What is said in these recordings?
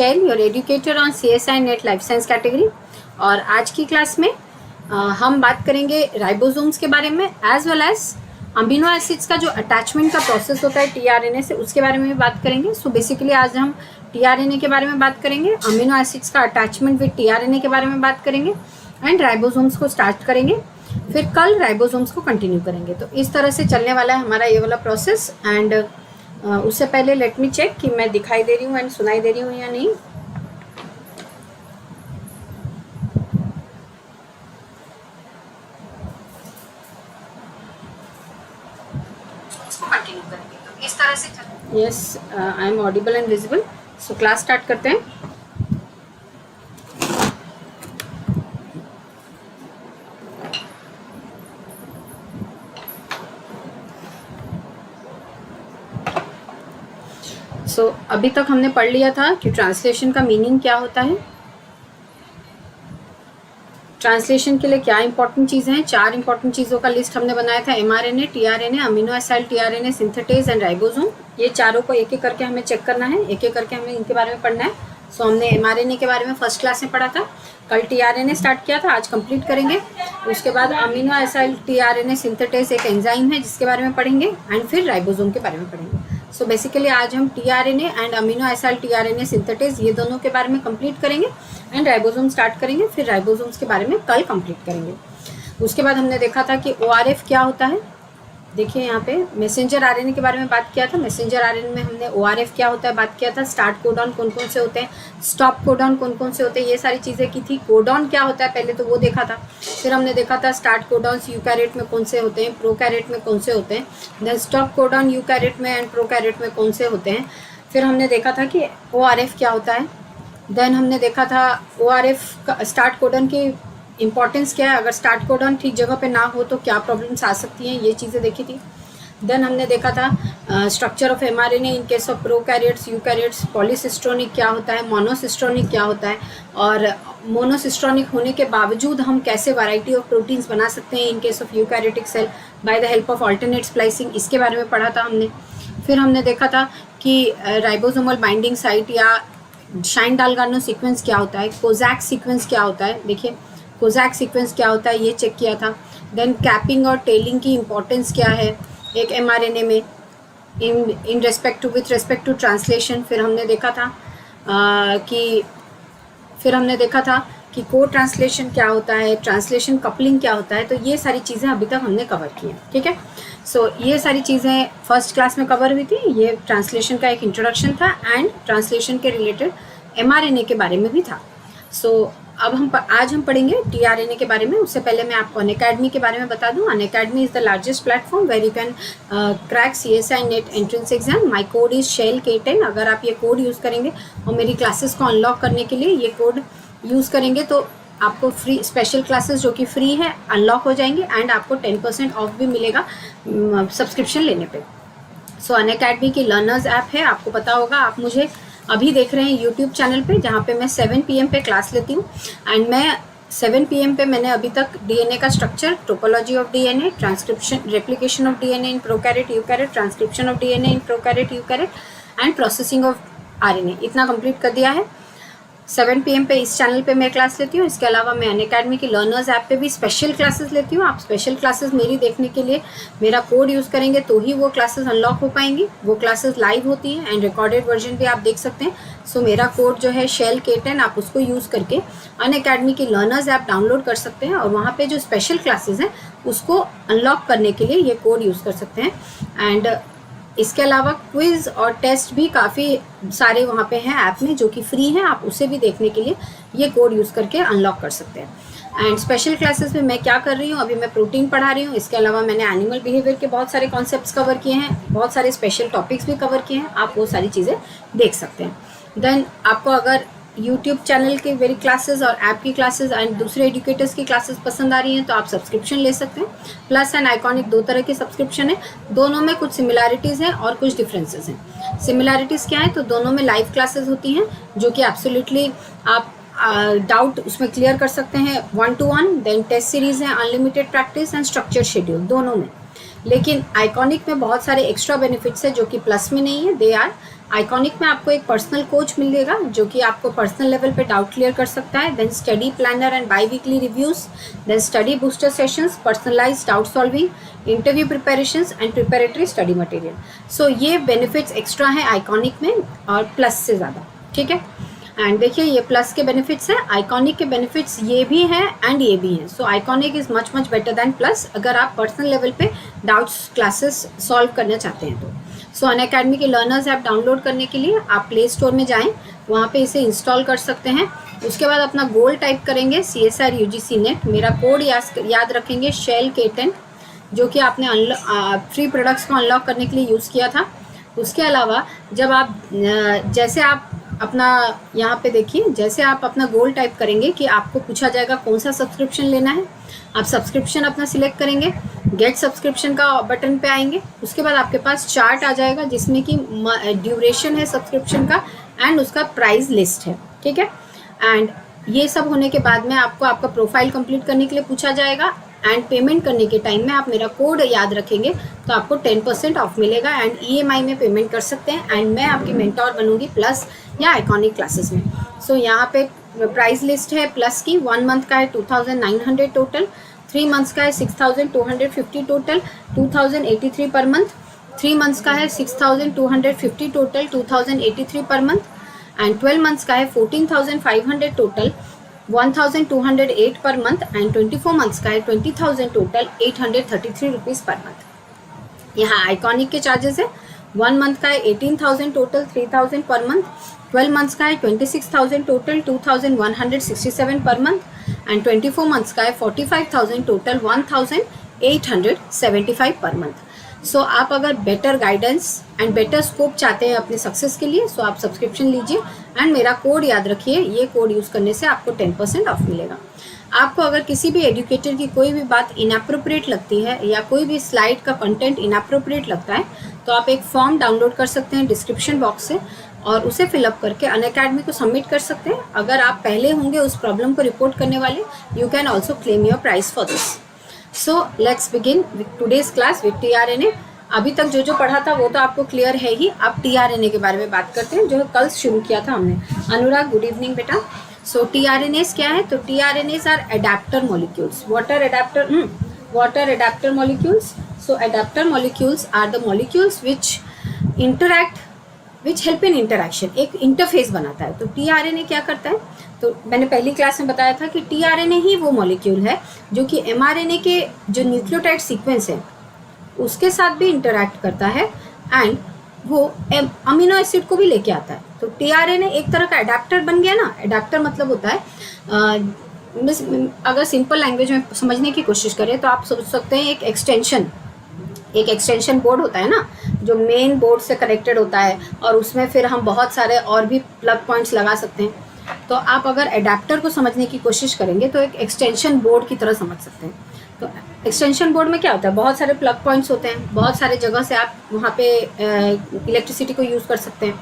Shell, your educator on CSI net life science category. और आज की क्लास में हम बात करेंगे राइबोसोम्स के बारे में, as well as amino acids का जो अटैचमेंट का प्रोसेस होता है tRNA से, उसके बारे में भी बात करेंगे। सो बेसिकली आज हम tRNA के बारे में बात करेंगे, अमीनो एसिड्स का अटैचमेंट विद tRNA के बारे में बात करेंगे एंड राइबोसोम्स को स्टार्ट करेंगे, फिर कल राइबोसोम्स को कंटिन्यू करेंगे। तो इस तरह से चलने वाला है हमारा ये वाला प्रोसेस। एंड उससे पहले लेट मी चेक कि मैं दिखाई दे रही हूँ एंड सुनाई दे रही हूँ या नहीं। कंटिन्यू करेंगे तो इस तरह से yes, I am audible and visible. So class start करते हैं। अभी तक हमने पढ़ लिया था कि ट्रांसलेशन का मीनिंग क्या होता है, ट्रांसलेशन के लिए क्या इंपॉर्टेंट चीज़ें हैं। 4 इंपॉर्टेंट चीज़ों का लिस्ट हमने बनाया था, mRNA, tRNA, amino acid tRNA, synthetase and ribosome. ये चारों को एक एक करके हमें चेक करना है, एक एक करके हमें इनके बारे में पढ़ना है। सो हमने mRNA के बारे में फर्स्ट क्लास में पढ़ा था, कल tRNA स्टार्ट किया था, आज कंप्लीट करेंगे। उसके बाद अमीनो एसिड tRNA सिंथेटेज एक एंजाइम है जिसके बारे में पढ़ेंगे एंड फिर राइबोसोम के बारे में पढ़ेंगे। सो बेसिकली आज हम tRNA and amino acid tRNA synthetase ये दोनों के बारे में कंप्लीट करेंगे एंड राइबोसोम स्टार्ट करेंगे, फिर राइबोसोम्स के बारे में कल कंप्लीट करेंगे। उसके बाद हमने देखा था कि ORF क्या होता है। देखिए यहाँ पे मैसेंजर RNA के बारे में बात किया था, मैसेंजर RNA में हमने ORF क्या होता है बात किया था, स्टार्ट कोडॉन कौन कौन से होते हैं, स्टॉप कोडॉन कौन कौन से होते हैं, ये सारी चीज़ें की थी। कोडॉन क्या होता है पहले तो वो देखा था, फिर हमने देखा था स्टार्ट कोडॉन्स यूकैरियोट में कौन से होते हैं, प्रोकैरियोट में कौन से होते हैं, देन स्टॉप कोडॉन यूकैरियोट में एंड प्रोकैरियोट में कौन से होते हैं। फिर हमने देखा था कि ORF क्या होता है, देन हमने देखा था ORF का स्टार्ट कोडॉन की इंपॉर्टेंस क्या है, अगर स्टार्ट कोडॉन ठीक जगह पे ना हो तो क्या प्रॉब्लम्स आ सकती हैं, ये चीज़ें देखी थी। देन हमने देखा था structure of mRNA in case of prokaryotes, eukaryotes, polycistronic क्या होता है, मोनोसिस्ट्रोनिक क्या होता है, और मोनोसिस्ट्रोनिक होने के बावजूद हम कैसे वैरायटी ऑफ प्रोटीन्स बना सकते हैं in case of eukaryotic cell by the help of alternate splicing, इसके बारे में पढ़ा था हमने। फिर हमने देखा था कि राइबोसोमल बाइंडिंग साइट या शाइन डालगानो सीक्वेंस क्या होता है, कोजैक सीक्वेंस क्या होता है, देखिए कोजैक सीक्वेंस क्या होता है ये चेक किया था। देन कैपिंग और टेलिंग की इम्पोर्टेंस क्या है एक mRNA में in respect to with respect to translation. फिर हमने देखा था कि को ट्रांसलेशन क्या होता है, ट्रांसलेशन कपलिंग क्या होता है। तो ये सारी चीज़ें अभी तक हमने कवर की हैं, ठीक है। सो ये सारी चीज़ें फर्स्ट क्लास में कवर हुई थी। ये ट्रांसलेशन का एक इंट्रोडक्शन था एंड ट्रांसलेशन के रिलेटेड mRNA के बारे में भी था। सो अब आज हम पढ़ेंगे tRNA के बारे में। उससे पहले मैं आपको अनअकैडमी के बारे में बता दूं। Unacademy is the largest platform where you can crack CSI net entrance exam. My code is Shail K10। अगर आप ये कोड यूज़ करेंगे और मेरी क्लासेस को अनलॉक करने के लिए ये कोड यूज़ करेंगे तो आपको फ्री स्पेशल क्लासेस जो कि फ्री है अनलॉक हो जाएंगे एंड आपको 10% ऑफ भी मिलेगा सब्सक्रिप्शन लेने पे। सो अनअकैडमी की लर्नर्स ऐप है, आपको पता होगा। आप मुझे अभी देख रहे हैं यूट्यूब चैनल पे जहाँ पे मैं 7 PM पे क्लास लेती हूँ एंड मैं 7 PM पे मैंने अभी तक DNA का structure, topology of DNA, transcription, replication of DNA in prokaryote eukaryote, transcription of DNA in prokaryote eukaryote and processing of RNA इतना कंप्लीट कर दिया है। 7 PM पे इस चैनल पे मैं क्लास लेती हूँ। इसके अलावा मैं अनअकैडमी की लर्नर्स ऐप पे भी स्पेशल क्लासेस लेती हूँ। आप स्पेशल क्लासेस मेरी देखने के लिए मेरा कोड यूज़ करेंगे तो ही वो क्लासेस अनलॉक हो पाएंगी। वो क्लासेस लाइव होती हैं एंड रिकॉर्डेड वर्जन भी आप देख सकते हैं। सो मेरा कोड जो है शेल K10, आप उसको यूज़ करके अनअकैडमी की लर्नर्स ऐप डाउनलोड कर सकते हैं और वहाँ पर जो स्पेशल क्लासेस हैं उसको अनलॉक करने के लिए ये कोड यूज़ कर सकते हैं। एंड इसके अलावा क्विज़ और टेस्ट भी काफ़ी सारे वहाँ पे हैं ऐप में जो कि फ्री हैं, आप उसे भी देखने के लिए ये कोड यूज़ करके अनलॉक कर सकते हैं। एंड स्पेशल क्लासेस में मैं क्या कर रही हूँ, अभी मैं प्रोटीन पढ़ा रही हूँ। इसके अलावा मैंने एनिमल बिहेवियर के बहुत सारे कॉन्सेप्ट्स कवर किए हैं, बहुत सारे स्पेशल टॉपिक्स भी कवर किए हैं, आप वो सारी चीज़ें देख सकते हैं। देन आपको अगर यूट्यूब चैनल के मेरी क्लासेस और ऐप की क्लासेस एंड दूसरे एजुकेटर्स की क्लासेस पसंद आ रही हैं तो आप सब्सक्रिप्शन ले सकते हैं। प्लस एंड आइकॉनिक 2 तरह के सब्सक्रिप्शन है, दोनों में कुछ सिमिलैरिटीज़ हैं और कुछ डिफरेंसेस हैं। सिमिलैरिटीज़ क्या है, तो दोनों में लाइव क्लासेस होती हैं जो कि एब्सोल्युटली आप डाउट उसमें क्लियर कर सकते हैं 1-to-1। देन टेस्ट सीरीज़ है, unlimited practice and structure schedule दोनों में। लेकिन आइकॉनिक में बहुत सारे एक्स्ट्रा बेनिफिट्स है जो कि प्लस में नहीं है, दे आर आइकॉनिक में आपको एक पर्सनल कोच मिलेगा जो कि आपको पर्सनल लेवल पे डाउट क्लियर कर सकता है। Then study planner and biweekly reviews, then study booster sessions, personalised doubt solving, interview preparations and preparatory study material. So ये बेनिफिट्स एक्स्ट्रा हैं आइकॉनिक में और प्लस से ज़्यादा, ठीक है। एंड देखिए ये प्लस के बेनिफिट्स हैं, आइकॉनिक के बेनिफिट्स ये भी हैं एंड ये भी हैं। सो iconic is much better than plus अगर आप पर्सनल लेवल पे डाउट्स क्लासेस सॉल्व करना चाहते हैं तो। सो अनअकैडमी के लर्नर्स ऐप डाउनलोड करने के लिए आप प्ले स्टोर में जाएं, वहाँ पे इसे इंस्टॉल कर सकते हैं। उसके बाद अपना गोल टाइप करेंगे CSR UGC नेट, मेरा कोड याद रखेंगे शेल K10 जो कि आपने फ्री प्रोडक्ट्स को अनलॉक करने के लिए यूज़ किया था। उसके अलावा जब आप जैसे आप अपना यहाँ पे देखिए, जैसे आप अपना गोल टाइप करेंगे कि आपको पूछा जाएगा कौन सा सब्सक्रिप्शन लेना है, आप सब्सक्रिप्शन अपना सिलेक्ट करेंगे, गेट सब्सक्रिप्शन का बटन पे आएंगे। उसके बाद आपके पास चार्ट आ जाएगा जिसमें कि ड्यूरेशन है सब्सक्रिप्शन का एंड उसका प्राइस लिस्ट है, ठीक है। एंड ये सब होने के बाद में आपको आपका प्रोफाइल कंप्लीट करने के लिए पूछा जाएगा एंड पेमेंट करने के टाइम में आप मेरा कोड याद रखेंगे तो आपको 10% ऑफ मिलेगा एंड EMI में पेमेंट कर सकते हैं एंड मैं आपकी मेंटोर बनूंगी प्लस या आइकॉनिक क्लासेस में। सो यहाँ पे प्राइस लिस्ट है प्लस की, 1 मंथ का है 2900 टोटल, 3 मंथ्स का है 6250 टोटल 2083 पर मंथ, 3 मंथ्स का है 6250 total 2083 per month and 12 months का है 14500 total 1208 per month and 24 months का है 20,000 टोटल 833 रुपीज़ पर मंथ। यहाँ आइकॉनिक के चार्जेस है, 1 मंथ का है 18,000 टोटल 3,000 पर मंथ, 12 मंथ्स का है 26,000 total 2,167 per month and 24 months का है 45,000 टोटल 1,875 पर मंथ। सो आप अगर better guidance and better scope चाहते हैं अपने सक्सेस के लिए, सो आप सब्सक्रिप्शन लीजिए एंड मेरा कोड याद रखिए, ये कोड यूज़ करने से आपको 10% ऑफ मिलेगा। आपको अगर किसी भी एजुकेटर की कोई भी बात इनअप्रोप्रिएट लगती है या कोई भी स्लाइड का कंटेंट इनअप्रोप्रिएट लगता है तो आप एक फॉर्म डाउनलोड कर सकते हैं डिस्क्रिप्शन बॉक्स से और उसे फिलअप करके अनअकैडमी को सबमिट कर सकते हैं। अगर आप पहले होंगे उस प्रॉब्लम को रिपोर्ट करने वाले, you can also claim your prize for this. So let's begin with today's class with TRNA। अभी तक जो पढ़ा था वो तो आपको क्लियर है ही, अब TRNA के बारे में बात करते हैं जो कल शुरू किया था हमने। अनुराग गुड इवनिंग बेटा। सो TRNAs क्या है, तो TRNAs are adapter molecules. What are adapter molecules? So adapter molecules are the molecules which help in interaction, एक इंटरफेस बनाता है। तो TRNA क्या करता है, तो मैंने पहली क्लास में बताया था कि TRNA ही वो मॉलिक्यूल है जो कि mRNA के जो न्यूक्लियोटाइड सीक्वेंस है उसके साथ भी इंटरैक्ट करता है एंड वो अमीनो एसिड को भी लेके आता है। तो TRNA एक तरह का एडेप्टर बन गया ना। एडेप्टर मतलब होता है अगर सिंपल लैंग्वेज में समझने की कोशिश करें तो आप सोच सकते हैं एक एक्सटेंशन बोर्ड होता है ना जो मेन बोर्ड से कनेक्टेड होता है और उसमें फिर हम बहुत सारे और भी प्लग पॉइंट्स लगा सकते हैं। तो आप अगर एडेप्टर को समझने की कोशिश करेंगे तो एक एक्सटेंशन बोर्ड की तरह समझ सकते हैं। तो एक्सटेंशन बोर्ड में क्या होता है, बहुत सारे प्लग पॉइंट्स होते हैं, बहुत सारे जगह से आप वहाँ पे इलेक्ट्रिसिटी को यूज़ कर सकते हैं।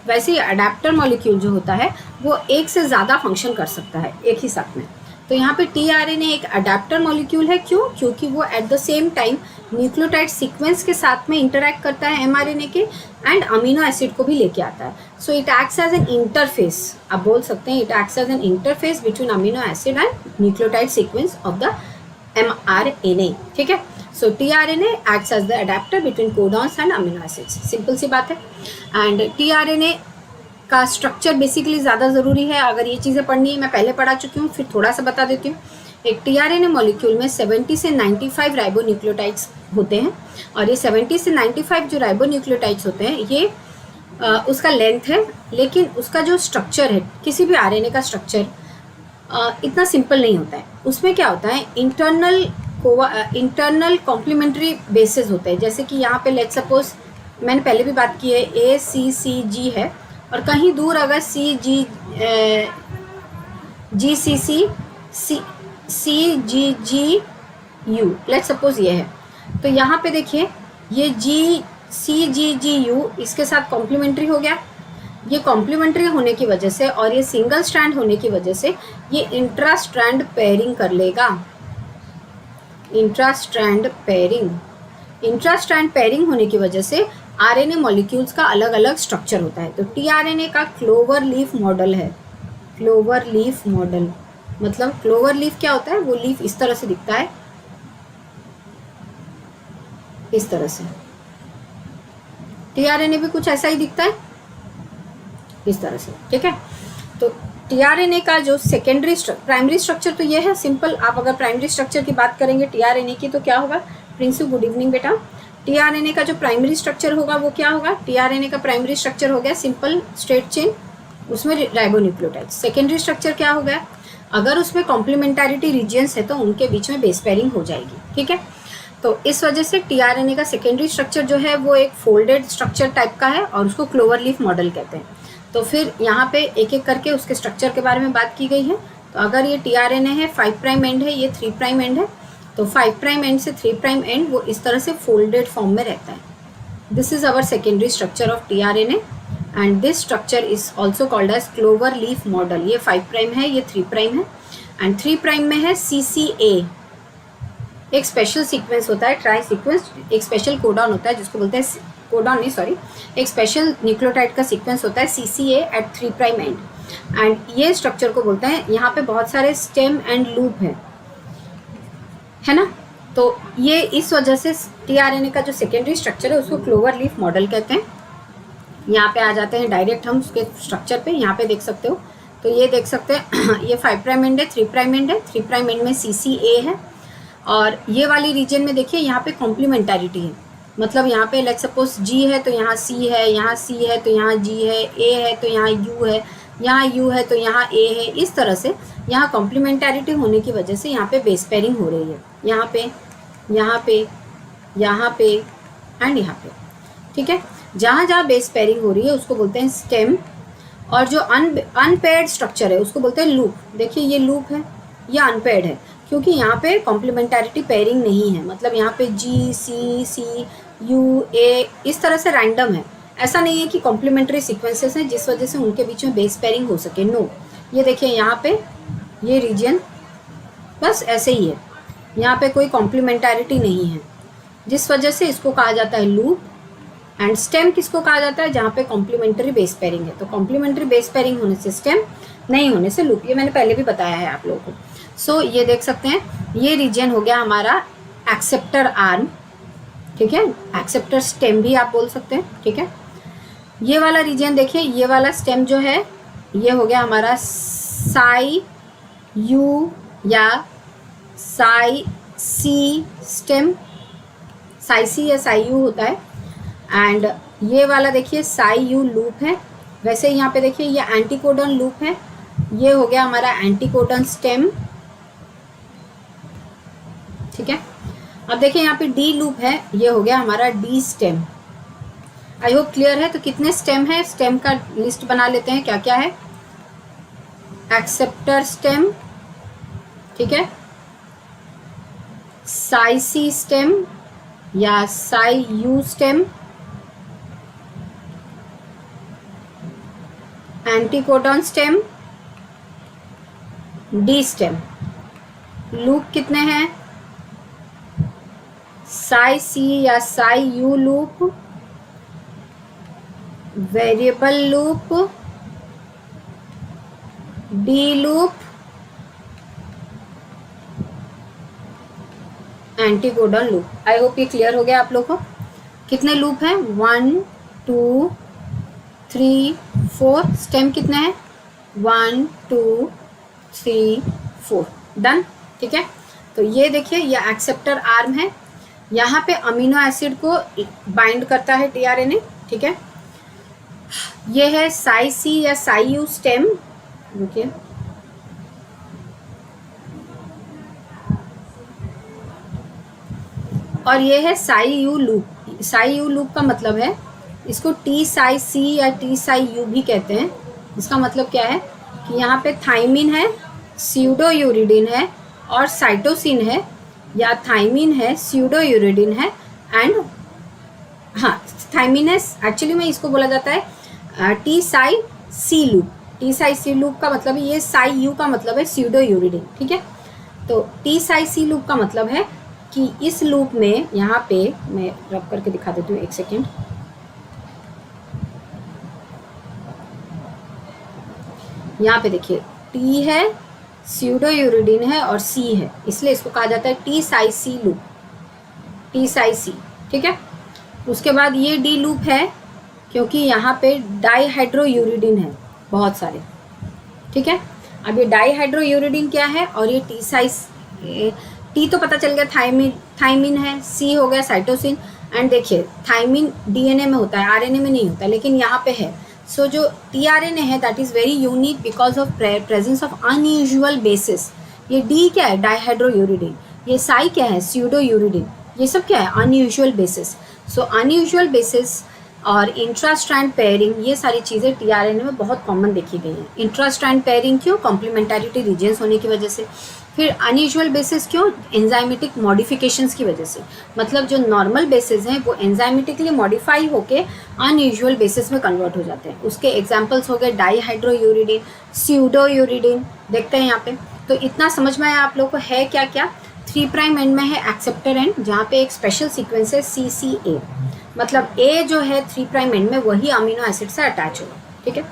वैसे ही एडेप्टर मॉलिक्यूल जो होता है वो एक से ज़्यादा फंक्शन कर सकता है एक ही साथ में। तो यहाँ पे TRNA एक एडेप्टर मॉलिक्यूल है। क्यों? क्योंकि वो at the same time nucleotide sequence के साथ में इंटरैक्ट करता है mRNA के एंड अमीनो एसिड को भी लेके आता है। So it acts as an interface, आप बोल सकते हैं it acts as an interface between amino acid and nucleotide sequence of the mRNA, ठीक है। So TRNA acts as the adapter between codons and amino acids. Simple सी बात है। And TRNA का स्ट्रक्चर बेसिकली ज़्यादा ज़रूरी है। अगर ये चीज़ें पढ़नी है, मैं पहले पढ़ा चुकी हूँ, फिर थोड़ा सा बता देती हूँ। एक TRNA मॉलिक्यूल में 70 से 95 राइबोन्यूक्लियोटाइड्स होते हैं और ये 70 से 95 जो राइबोन्यूक्लियोटाइड्स होते हैं ये उसका लेंथ है, लेकिन उसका जो स्ट्रक्चर है किसी भी RNA का स्ट्रक्चर इतना सिंपल नहीं होता है। उसमें क्या होता है, इंटरनल कॉम्प्लीमेंट्री बेसिस होते हैं। जैसे कि यहाँ पे लेट्स सपोज मैंने पहले भी बात की है ACCG है और कहीं दूर अगर CGGU लेट्स सपोज ये है, तो यहाँ पे देखिए ये CGGU इसके साथ कॉम्प्लीमेंट्री हो गया। ये कॉम्प्लीमेंट्री होने की वजह से और ये सिंगल स्ट्रैंड होने की वजह से ये इंट्रा स्ट्रैंड पेयरिंग कर लेगा। इंट्रा स्ट्रैंड पेयरिंग होने की वजह से आरएनए मॉलिक्यूल्स का अलग अलग स्ट्रक्चर होता है। तो टीआरएनए का क्लोवर लीफ मॉडल है। क्लोवर लीफ मॉडल मतलब क्लोवर लीफ क्या होता है, वो लीफ इस तरह से दिखता है, इस तरह से। टीआरएनए भी कुछ ऐसा ही दिखता है, इस तरह से, ठीक है। तो टीआरएनए का जो सेकेंडरी प्राइमरी स्ट्रक्चर तो ये है सिंपल। आप अगर प्राइमरी स्ट्रक्चर की बात करेंगे टीआरएनए की तो क्या होगा, प्रिंसू गुड इवनिंग बेटा। टीआरएनए का जो प्राइमरी स्ट्रक्चर होगा वो क्या होगा, टीआरएनए का प्राइमरी स्ट्रक्चर हो गया सिंपल स्ट्रेट चेन, उसमें राइबोन्यूक्लियोटाइड। सेकेंडरी स्ट्रक्चर क्या हो गया, अगर उसमें कॉम्प्लीमेंटारिटी रीजियंस है तो उनके बीच में बेस पेयरिंग हो जाएगी, ठीक है। तो इस वजह से टीआरएनए का सेकेंडरी स्ट्रक्चर जो है वो एक फोल्डेड स्ट्रक्चर टाइप का है और उसको क्लोवर लीफ मॉडल कहते हैं। तो फिर यहाँ पे एक एक करके उसके स्ट्रक्चर के बारे में बात की गई है। तो अगर ये टीआरएनए है 5 प्राइम एंड है, ये 3 प्राइम एंड है, तो 5 प्राइम एंड से 3 प्राइम एंड वो इस तरह से फोल्डेड फॉर्म में रहता है। This is our secondary structure of tRNA and this structure is also called as clover leaf model. ये 5 प्राइम है, ये 3 प्राइम है एंड 3 प्राइम में है CCA, एक स्पेशल सीक्वेंस होता है, ट्राई सीक्वेंस, एक स्पेशल कोडॉन होता है जिसको बोलते हैं, कोडॉन नहीं सॉरी, एक स्पेशल न्यूक्लियोटाइड का सीक्वेंस होता है CCA at 3 prime end and ये स्ट्रक्चर को बोलते हैं। यहाँ पे बहुत सारे स्टेम एंड लूप है ना। तो ये इस वजह से टीआरएनए का जो सेकेंडरी स्ट्रक्चर है उसको क्लोवर लीफ मॉडल कहते हैं। यहाँ पे आ जाते हैं डायरेक्ट हम उसके स्ट्रक्चर पे, यहाँ पे देख सकते हो। तो ये देख सकते हैं ये 5 प्राइम एंड है, 3 प्राइम एंड है, 3 प्राइम एंड में CCA है और ये वाली रीजन में देखिए यहाँ पे कॉम्प्लीमेंटारिटी है। मतलब यहाँ पे लेट्स सपोज G है तो यहाँ C है, यहाँ C है तो यहाँ G है, A है तो यहाँ U है, यहाँ U है तो यहाँ A है। इस तरह से यहाँ कॉम्प्लीमेंटारिटी होने की वजह से यहाँ पे बेस पेयरिंग हो रही है, यहाँ पे, यहाँ पे, यहाँ पे एंड यहाँ पे, ठीक है। जहाँ जहाँ बेस पेयरिंग हो रही है उसको बोलते हैं स्टेम और जो अनपेयर्ड स्ट्रक्चर है उसको बोलते हैं लूप। देखिए ये लूप है, ये अनपेयर्ड है क्योंकि यहाँ पे कॉम्प्लीमेंटारिटी पेयरिंग नहीं है। मतलब यहाँ पे G, C, U, A इस तरह से रैंडम है, ऐसा नहीं है कि कॉम्प्लीमेंट्री सीक्वेंसेस हैं जिस वजह से उनके बीच में बेस पेयरिंग हो सके। नो, ये देखिए यहाँ पे ये रीजन बस ऐसे ही है, यहाँ पे कोई कॉम्प्लीमेंटारिटी नहीं है जिस वजह से इसको कहा जाता है लूप। एंड स्टेम किसको कहा जाता है, जहाँ पे कॉम्प्लीमेंट्री बेस पेयरिंग है। तो कॉम्प्लीमेंट्री बेस पेयरिंग होने से स्टेम, नहीं होने से लूप, ये मैंने पहले भी बताया है आप लोगों को। सो ये देख सकते हैं ये रीजन हो गया हमारा एक्सेप्टर आर्म, ठीक है, एक्सेप्टर स्टेम भी आप बोल सकते हैं, ठीक है। ये वाला रीजन देखिए, ये वाला स्टेम जो है ये हो गया हमारा साई यू या साई सी स्टेम, साई सी या साई यू होता है। एंड ये वाला देखिए साई यू लूप है। वैसे यहाँ पे देखिए ये एंटीकोडन लूप है, ये हो गया हमारा एंटीकोडन स्टेम, ठीक है। अब देखिए यहाँ पे डी लूप है, ये हो गया हमारा D stem. I hope clear है। तो कितने स्टेम है, स्टेम का लिस्ट बना लेते हैं क्या क्या है। एक्सेप्टर स्टेम, ठीक है, साई सी स्टेम या psi you stem, एंटीकोडन stem, D stem. Loop कितने हैं, साई सी या psi you loop, variable loop, D loop, एंटीकोडन loop. I hope ये क्लियर हो गया आप लोग को। कितने लूप हैं, 1 2 3 4। स्टेम कितने हैं, 1 2 3 4। डन, ठीक है। तो ये देखिए ये एक्सेप्टर आर्म है, यहाँ पे अमीनो एसिड को बाइंड करता है टीआरएनए, ठीक है। ये है साई सी या साई यू स्टेम, देखिए और ये है Sai you loop. Sai you loop का मतलब है, इसको टी साई सी या टी साई यू भी कहते हैं। इसका मतलब क्या है कि यहाँ पे थाइमिन है, स्यूडोयूरिडिन है और साइटोसिन है, या थाइमिन है, स्यूडोयूरिडिन है एंड हाँ थाइमिन है। एक्चुअली में इसको बोला जाता है T psi C loop. T psi C loop का मतलब है, ये साई यू का मतलब है स्यूडोयूरिडिन, ठीक है। तो टी साई सी लूप का मतलब है कि इस लूप में, यहाँ पे मैं रब करके दिखा देती हूँ, एक सेकेंड, यहाँ पे देखिए टी है, स्यूडोयूरिडीन है और सी है, इसलिए इसको कहा जाता है T psi C loop, T psi सी, ठीक है। उसके बाद ये डी लूप है क्योंकि यहाँ पे डाईहाइड्रोयूरिडीन है बहुत सारे, ठीक है। अब ये डाईहाइड्रोयूरिडीन क्या है और ये टी साइस, टी तो पता चल गया थाइमिन है, सी हो गया साइटोसिन, एंड देखिए थाइमिन डीएनए में होता है, आरएनए में नहीं होता, लेकिन यहाँ पे है। सो जो टीआरएनए है that is very unique because of presence of unusual basis. ये डी क्या है, डाईहाइड्रोयूरिडीन, ये साई क्या है, स्यूडोयूरिडीन, ये सब क्या है, अनयूजुअल बेसिस। सो अनयूजुअल बेसिस और इंट्रास्ट्रैंड पेयरिंग, ये सारी चीज़ें टीआरएनए में बहुत कॉमन देखी गई हैं। इंट्रास्ट्रैंड पेयरिंग क्यों, कॉम्प्लीमेंटारिटी रीजन्स होने की वजह से। फिर अनयूजुअल बेसिस क्यों, एंजाइमेटिक मॉडिफिकेशंस की वजह से, मतलब जो नॉर्मल बेसिस हैं वो एंजाइमेटिकली मॉडिफाई होके अनयूजुअल बेसिस में कन्वर्ट हो जाते हैं। उसके एग्जांपल्स हो गए डाईहाइड्रोयूरिडीन, स्यूडोयूरिडीन, देखते हैं यहाँ पे। तो इतना समझ में आया आप लोग को है क्या क्या। 3' एंड में है एक्सेप्टर एंड, जहाँ पे एक स्पेशल सीक्वेंस है CCA, मतलब A जो है 3' एंड में वही अमीनो एसिड से अटैच होगा, ठीक है।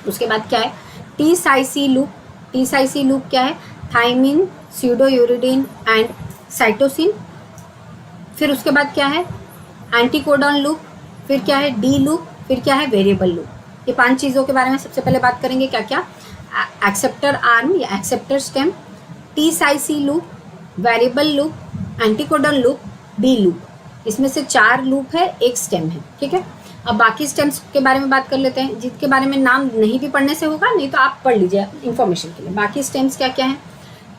उसके बाद क्या है, T psi C loop, T psi C loop क्या है, थाइमिन, स्यूडोयूरिडीन एंड साइटोसिन। फिर उसके बाद क्या है, एंटीकोडॉन लूप, फिर क्या है डी लूप, फिर क्या है वेरिएबल लूप। ये 5 चीज़ों के बारे में सबसे पहले बात करेंगे, क्या क्या, एक्सेप्टर आर्म या acceptor stem, T psi C loop, variable loop, anticodon loop, D loop. इसमें से 4 लूप है, एक स्टेम है, ठीक है। अब बाकी स्टेम्स के बारे में बात कर लेते हैं, जिनके बारे में नाम नहीं भी पढ़ने से होगा, नहीं तो आप पढ़ लीजिए इन्फॉर्मेशन के लिए। बाकी स्टेम्स क्या क्या हैं,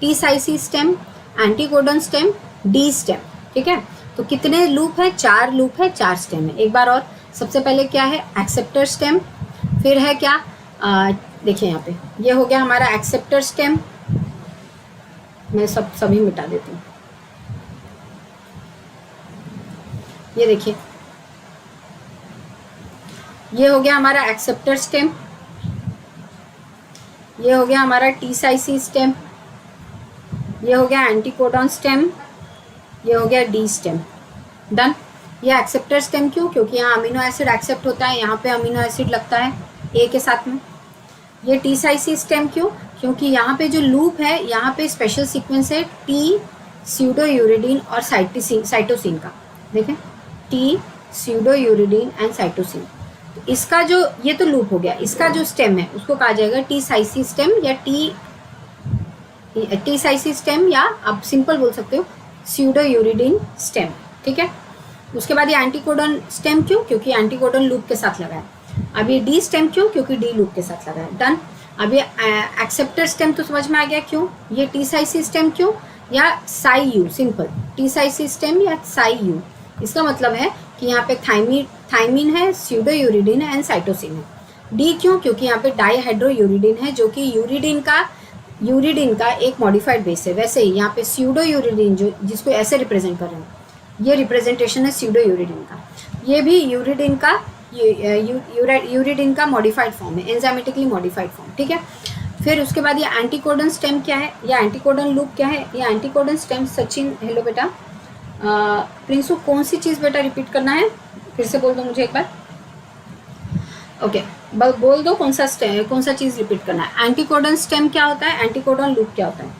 T psi C stem, anticodon stem, D stem, ठीक है। तो कितने लूप है, 4 लूप है, 4 स्टेम है। एक बार और, सबसे पहले क्या है एक्सेप्टर स्टेम, फिर है क्या, देखिए यहाँ पे ये हो गया हमारा एक्सेप्टर स्टेम, मैं सभी मिटा देती हूँ। ये देखिए ये हो गया हमारा एक्सेप्टर स्टेम, ये हो गया हमारा टी साई सी स्टेम, ये हो गया एंटीकोडॉन स्टेम, ये हो गया डी स्टेम, डन। ये एक्सेप्टर स्टेम क्यों, क्योंकि यहाँ अमीनो एसिड एक्सेप्ट होता है, यहाँ पे अमीनो एसिड लगता है ए के साथ में। ये टी साई सी स्टेम क्यों, क्योंकि यहाँ पे जो लूप है यहाँ पे स्पेशल सीक्वेंस है टी स्यूडोयूरिडीन और साइटोसिन का, देखें टी स्यूडोयूरिडीन एंड साइटोसिन। इसका जो ये तो लूप हो गया, इसका जो स्टेम है उसको कहा जाएगा टी साई सी स्टेम या टी साई सी स्टेम, या आप सिंपल बोल सकते हो स्यूडोयूरिडीन स्टेम, ठीक है। उसके बाद ये एंटीकोडॉन स्टेम क्यों, क्योंकि एंटीकोडॉन लूप के साथ लगा है। अब ये डी स्टेम क्यों, क्योंकि डी लूप के साथ लगा है, डन। अब ये एक्सेप्टर स्टेम तो समझ में आ गया क्यों, ये टी साई सी स्टेम क्यों, या psi U, simple T psi C stem या साई यू। इसका मतलब है कि यहाँ पे थाइमिन है, स्यूडोयूरिडीन है एंड साइटोसिन है। डी क्यों, क्योंकि यहाँ पे डाईहाइड्रोयूरिडीन है जो कि यूरिडीन का एक मॉडिफाइड बेस है। वैसे ही यहाँ पे स्यूडोयूरिडीन जो जिसको ऐसे रिप्रेजेंट कर रहे हैं, ये रिप्रेजेंटेशन है स्यूडोयूरिडीन का, ये भी यूरिडीन का मॉडिफाइड फॉर्म है, एंजाइमेटिकली मॉडिफाइड फॉर्म, ठीक है। फिर उसके बाद ये एंटीकोडॉन स्टेम क्या है, या एंटीकोडॉन लूप क्या है, ये एंटीकोडॉन स्टेम। सचिन हेलो बेटा, प्रिंसू कौन सी चीज़ बेटा रिपीट करना है, फिर से बोल दो मुझे एक बार, ओके बोल दो कौन सा चीज़ रिपीट करना है। एंटीकोडॉन स्टेम क्या होता है, एंटीकोडॉन लूप क्या होता है।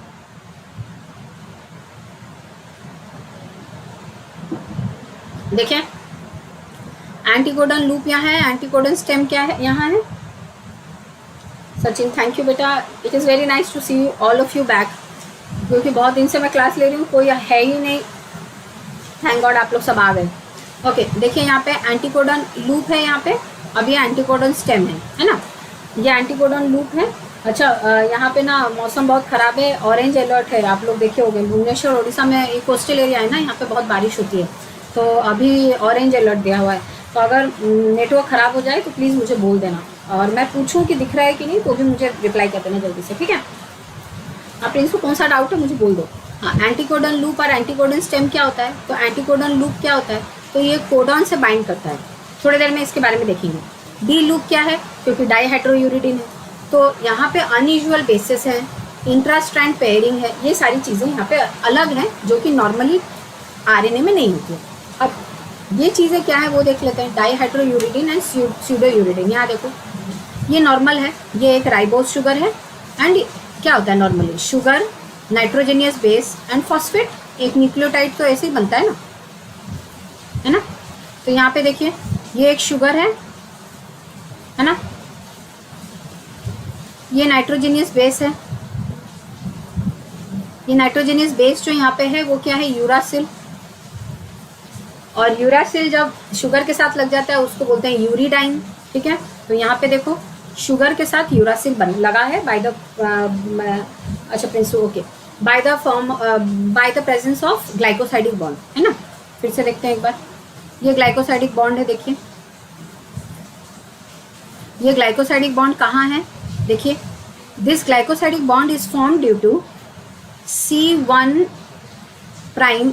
देखें एंटीकोडॉन लूप यहाँ है, एंटीकोडॉन स्टेम क्या है यहाँ है। सचिन थैंक यू बेटा, it is very nice to see all of you back, क्योंकि बहुत दिन से मैं क्लास ले रही हूँ, कोई है ही नहीं, थैंक गॉड आप लोग सब आ गए। ओके देखिए यहाँ पे एंटीकोडॉन लूप है यहाँ पे, अब ये एंटीकोडॉन स्टेम है ना, ये एंटीकोडॉन लूप है। अच्छा यहाँ पे ना मौसम बहुत ख़राब है, ऑरेंज अलर्ट है, आप लोग देखे होंगे भुवनेश्वर उड़ीसा में एक कोस्टल एरिया है ना, यहाँ पे बहुत बारिश होती है, तो अभी ऑरेंज अलर्ट दिया हुआ है। तो अगर नेटवर्क ख़राब हो जाए तो प्लीज़ मुझे बोल देना, और मैं पूछूँ कि दिख रहा है कि नहीं तो भी मुझे रिप्लाई कर देना जल्दी से, ठीक है। आप इनको कौन सा डाउट है मुझे बोल दो। हाँ एंटीकोडॉन लूप और एंटीकोडॉन स्टेम क्या होता है, तो एंटीकोडॉन लूप क्या होता है, तो ये कोडॉन से बाइंड करता है, थोड़ी देर में इसके बारे में देखेंगे। डी लूप क्या है, क्योंकि डाईहाइड्रोयूरिडीन है, तो यहाँ पे अनयूजुअल बेसिस है, इंट्रास्ट्रैंड पेयरिंग है, ये सारी चीज़ें यहाँ पे अलग हैं जो कि नॉर्मली आरएनए में नहीं होती है। अब ये चीज़ें क्या है वो देख लेते हैं, डाईहाइड्रोयूरिडीन एंड स्यूडोयूरिडीन। यहाँ देखो ये नॉर्मल है, ये एक राइबोज शुगर है। एंड क्या होता है normally, sugar, nitrogenous base and phosphate, एक न्यूक्लियोटाइड तो ऐसे ही बनता है ना। तो यहाँ पे देखिए ये एक शुगर है ना, ये नाइट्रोजनियस बेस है। ये नाइट्रोजनियस बेस जो यहाँ पे है वो क्या है, यूरासिल। और यूरासिल जब शुगर के साथ लग जाता है उसको बोलते हैं यूरिडाइन, ठीक है। तो यहाँ पे देखो शुगर के साथ यूरासिल बन लगा है बाय द अच्छा Prince, okay, by the presence of glycosidic bond, है ना। फिर से देखते हैं एक बार, ये ग्लाइकोसाइडिक बॉन्ड है, देखिए ये ग्लाइकोसाइडिक बॉन्ड कहाँ है, देखिए this glycosidic bond is form due to C1 prime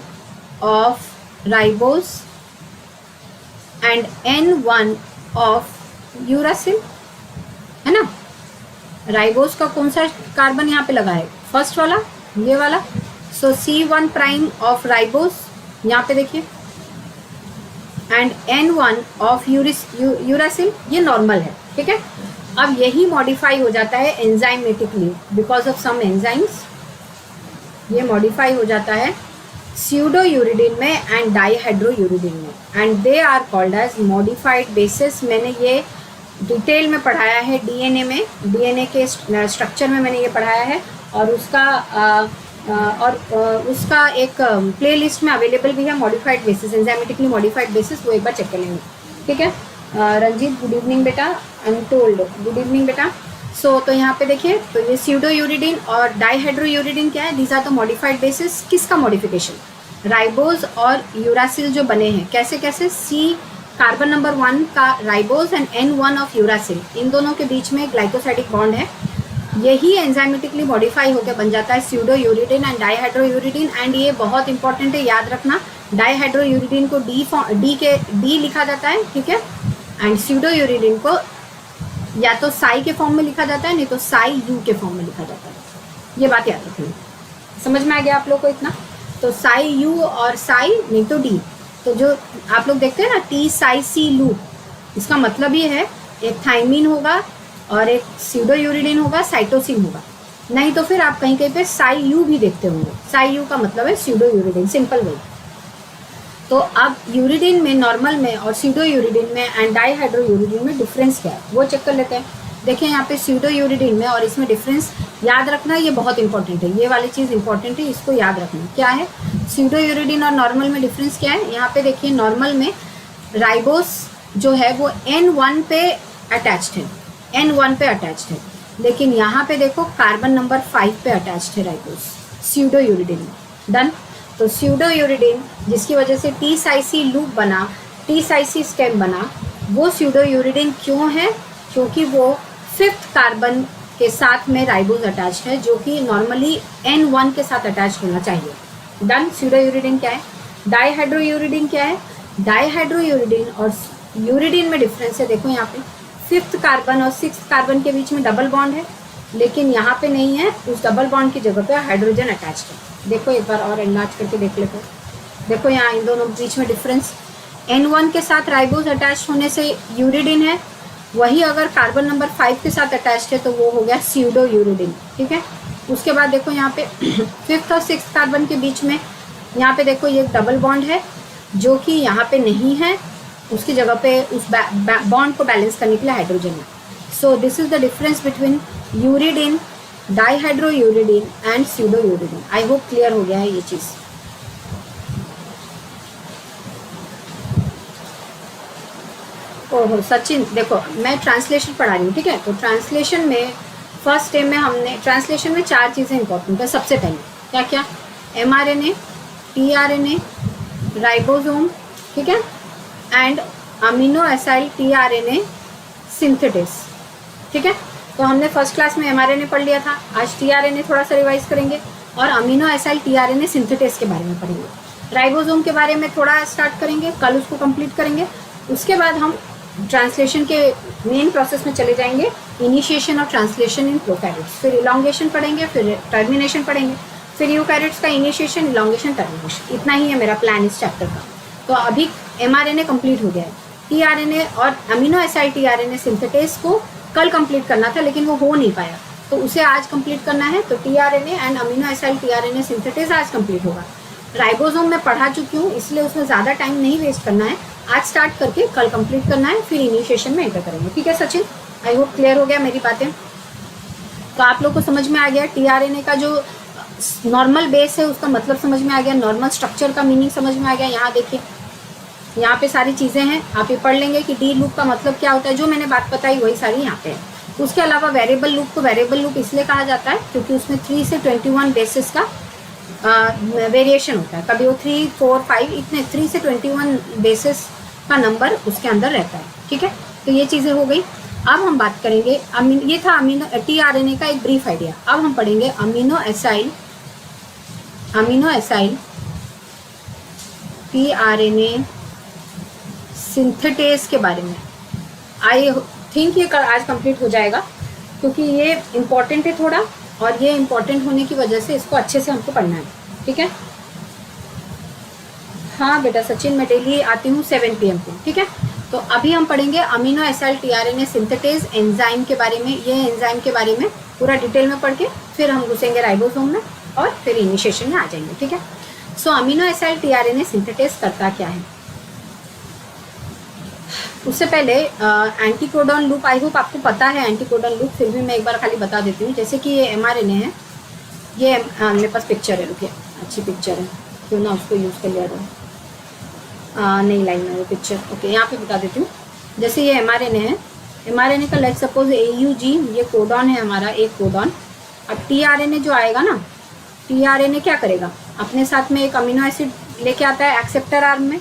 of ribose and N1 of uracil, है ना। राइबोस का कौन सा कार्बन यहाँ पे लगा है, फर्स्ट वाला, ये वाला। सो C1 प्राइम ऑफ राइबोस यहाँ पे देखिए एंड N1 ऑफ यूरासिल, ये नॉर्मल है, ठीक है। अब यही मॉडिफाई हो जाता है enzymatically because of some enzymes, ये मॉडिफाई हो जाता है स्यूडो यूरिडिन में एंड डाईहाइड्रो यूरिडिन में, and they are called as modified bases. मैंने ये डिटेल में पढ़ाया है डीएनए में, डीएनए के स्ट्रक्चर में मैंने ये पढ़ाया है, और उसका एक प्ले लिस्ट में अवेलेबल भी है, modified bases, enzymatically modified bases, वो एक बार चेक कर लेंगे, ठीक है। रंजीत गुड इवनिंग बेटा, अनटोल्ड गुड इवनिंग बेटा। सो तो यहाँ पे देखिए, तो ये स्यूडो यूरिडिन और डाईहाइड्रो यूरिडिन क्या है, these are the modified bases. किसका मॉडिफिकेशन, राइबोज और यूरासिल जो बने हैं, कैसे कैसे, सी कार्बन नंबर 1 का ribose and N1 of uracil, इन दोनों के बीच में ग्लाइकोसाइडिक बॉन्ड है, यही एंजाइमेटिकली मॉडिफाई होकर बन जाता है pseudo uridine and dihydro uridine. And ये बहुत इंपॉर्टेंट है, याद रखना, डाईहाइड्रो यूरिडिन को डी लिखा जाता है, ठीक है, एंड स्यूडो यूरिडिन को या तो साई के फॉर्म में लिखा जाता है, नहीं तो साई यू के फॉर्म में लिखा जाता है। ये बात याद रखनी, समझ में आ गया आप लोग को इतना। तो साई यू और साई, नहीं तो डी। तो जो आप लोग देखते हैं ना टी साई सी लू, इसका मतलब ये है एक थाइमिन होगा और एक स्यूडो यूरिडिन होगा, साइटोसिन होगा। नहीं तो फिर आप कहीं कहीं पे साई यू भी देखते होंगे, साई यू का मतलब है स्यूडो यूरिडिन, सिंपल वही। तो अब यूरिडिन में, नॉर्मल में और स्यूडो यूरिडिन में एंड डाईहाइड्रो यूरिडिन में डिफरेंस क्या है वो चेक कर लेते हैं। देखिए यहाँ पे स्यूडो यूरिडिन में और इसमें डिफरेंस याद रखना, ये बहुत इंपॉर्टेंट है, ये वाली चीज़ इंपॉर्टेंट है, इसको याद रखना। क्या है स्यूडो यूरिडिन और नॉर्मल में डिफरेंस क्या है, यहाँ पे देखिए नॉर्मल में राइबोस जो है वो N1 पे अटैच्ड है, N1 पे अटैच्ड है, लेकिन यहाँ पे देखो कार्बन नंबर 5 पे अटैच्ड है राइबोस स्यूडो यूरिडिन में। डन। तो स्यूडो यूरिडिन जिसकी वजह से टी साइसी लूप बना, टी साइसी स्टेम बना, वो स्यूडो यूरिडिन क्यों है, क्योंकि वो 5th कार्बन के साथ में राइबोस अटैच है, जो कि नॉर्मली N1 के साथ अटैच होना चाहिए। डन। स्यूडो यूरिडिन क्या है, डाईहाइड्रो यूरिडिन क्या है, डाईहाइड्रो यूरिडिन और यूरिडिन में डिफरेंस है। देखो यहाँ पे 5th कार्बन और 6th कार्बन के बीच में डबल बॉन्ड है, लेकिन यहाँ पे नहीं है, उस डबल बॉन्ड की जगह पे हाइड्रोजन अटैच्ड है। देखो एक बार और एनलार्ज करके देख लेते हैं। देखो यहाँ इन दोनों के बीच में डिफरेंस, N1 के साथ राइबोस अटैच होने से यूरिडिन है, वही अगर कार्बन नंबर 5 के साथ अटैच्ड है तो वो हो गया स्यूडो यूरिडिन, ठीक है। उसके बाद देखो यहाँ पे 5th और 6th कार्बन के बीच में, यहाँ पे देखो ये डबल बॉन्ड है जो कि यहाँ पे नहीं है, उसकी जगह पे उस बॉन्ड को बैलेंस करने के लिए हाइड्रोजन है। So this is the difference between uridine, dihydro uridine and pseudo uridine. I hope clear हो गया है ये चीज़। ओहो सचिन, देखो मैं ट्रांसलेशन पढ़ा रही हूँ, ठीक है। तो ट्रांसलेशन में फर्स्ट स्टेप में हमने, ट्रांसलेशन में 4 चीज़ें इंपॉर्टेंट है। सबसे पहले क्या क्या, mRNA, tRNA, राइबोसोम, ठीक है, and amino acyl tRNA synthetase, ठीक है। तो हमने फर्स्ट क्लास में mRNA पढ़ लिया था, आज tRNA थोड़ा सा रिवाइज करेंगे और अमीनो एसाइल tRNA सिंथेटिस के बारे में पढ़ेंगे। राइबोसोम के बारे में थोड़ा स्टार्ट करेंगे, कल उसको कंप्लीट करेंगे। उसके बाद हम ट्रांसलेशन के मेन प्रोसेस में चले जाएंगे, initiation of translation in prokaryotes, फिर इलॉन्गेशन पढ़ेंगे, फिर टर्मिनेशन पढ़ेंगे, फिर यूकैरियोट्स का इनिशिएशन, इलॉन्गेशन, टर्मिनेशन। इतना ही है मेरा प्लान इस चैप्टर का। तो अभी mRNA कंप्लीट हो गया है, tRNA और अमीनो एसाइल tRNA सिंथेटेस को कल कंप्लीट करना था लेकिन वो हो नहीं पाया, तो उसे आज कंप्लीट करना है। तो tRNA and amino acid tRNA synthesis आज कंप्लीट होगा। राइबोसोम में पढ़ा चुकी हूँ, इसलिए उसमें ज़्यादा टाइम नहीं वेस्ट करना है, आज स्टार्ट करके कल कंप्लीट करना है, फिर इनिशिएशन में एंटर करेंगे। ठीक है सचिन, आई होप क्लियर हो गया मेरी बातें। तो आप लोग को समझ में आ गया टीआरएनए का जो नॉर्मल बेस है उसका मतलब समझ में आ गया, नॉर्मल स्ट्रक्चर का मीनिंग समझ में आ गया। यहाँ देखिए, यहाँ पे सारी चीज़ें हैं, आप ये पढ़ लेंगे कि डी लूप का मतलब क्या होता है, जो मैंने बात बताई वही सारी यहाँ पे है। उसके अलावा वेरिएबल लूप को वेरिएबल लूप इसलिए कहा जाता है क्योंकि उसमें 3 से 21 बेसिस का वेरिएशन होता है। कभी वो 3, 4, 5 इतने 3 से 21 बेसिस का नंबर उसके अंदर रहता है। ठीक है, तो ये चीज़ें हो गई। अब हम बात करेंगे ये था अमीनो टीआरएनए का एक ब्रीफ आइडिया। अब हम पढ़ेंगे अमीनो एसाइल टीआरएनए सिंथेटेस के बारे में। आई थिंक ये आज कंप्लीट हो जाएगा क्योंकि ये इम्पॉर्टेंट है थोड़ा, और ये इम्पॉर्टेंट होने की वजह से इसको अच्छे से हमको पढ़ना है। ठीक है, हाँ बेटा सचिन, मैं डेली आती हूँ 7 PM को। ठीक है, तो अभी हम पढ़ेंगे amino acid tRNA synthetase enzyme के बारे में। ये एंजाइम के बारे में पूरा डिटेल में पढ़ के फिर हम घुसेंगे राइबोसोम में और फिर इनिशिएशन में आ जाएंगे। ठीक है, so amino acid tRNA synthetase करता क्या है। उससे पहले एंटीकोडॉन लूप, आई होप आपको पता है एंटीकोडॉन लूप, फिर भी मैं एक बार खाली बता देती हूँ। जैसे कि ये एमआरएनए है, ये मेरे पास पिक्चर है, रुकिए अच्छी पिक्चर है, क्यों ना उसको यूज़ कर लिया जाए। नहीं लाइन में वो पिक्चर, ओके यहाँ पे बता देती हूँ। जैसे ये एमआरएनए है, एमआरएनए का लेट्स सपोज AUG ये कोडॉन है हमारा, एक कोडॉन। अब टीआरएनए जो आएगा ना, टीआरएनए क्या करेगा, अपने साथ में एक अमीनो एसिड लेके आता है एक्सेप्टर आर्म में।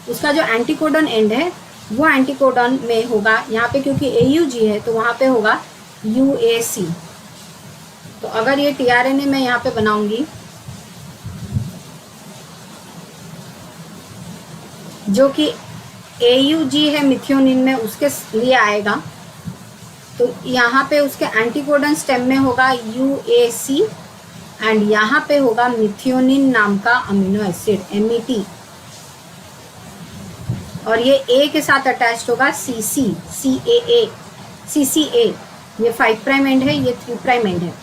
उसका जो एंटीकोडॉन एंड है वो एंटीकोडॉन में होगा यहाँ पे, क्योंकि AUG है तो वहाँ पे होगा UAC। तो अगर ये टीआरएनए मैं यहाँ पे बनाऊंगी जो कि AUG है मिथियोनिन में, उसके लिए आएगा, तो यहाँ पे उसके एंटीकोडॉन स्टेम में होगा UAC एंड यहाँ पे होगा मिथियोनिन नाम का अमीनो एसिड MET, और ये A के साथ अटैच्ड होगा CCA। ये 5' एंड है, ये 3' एंड है,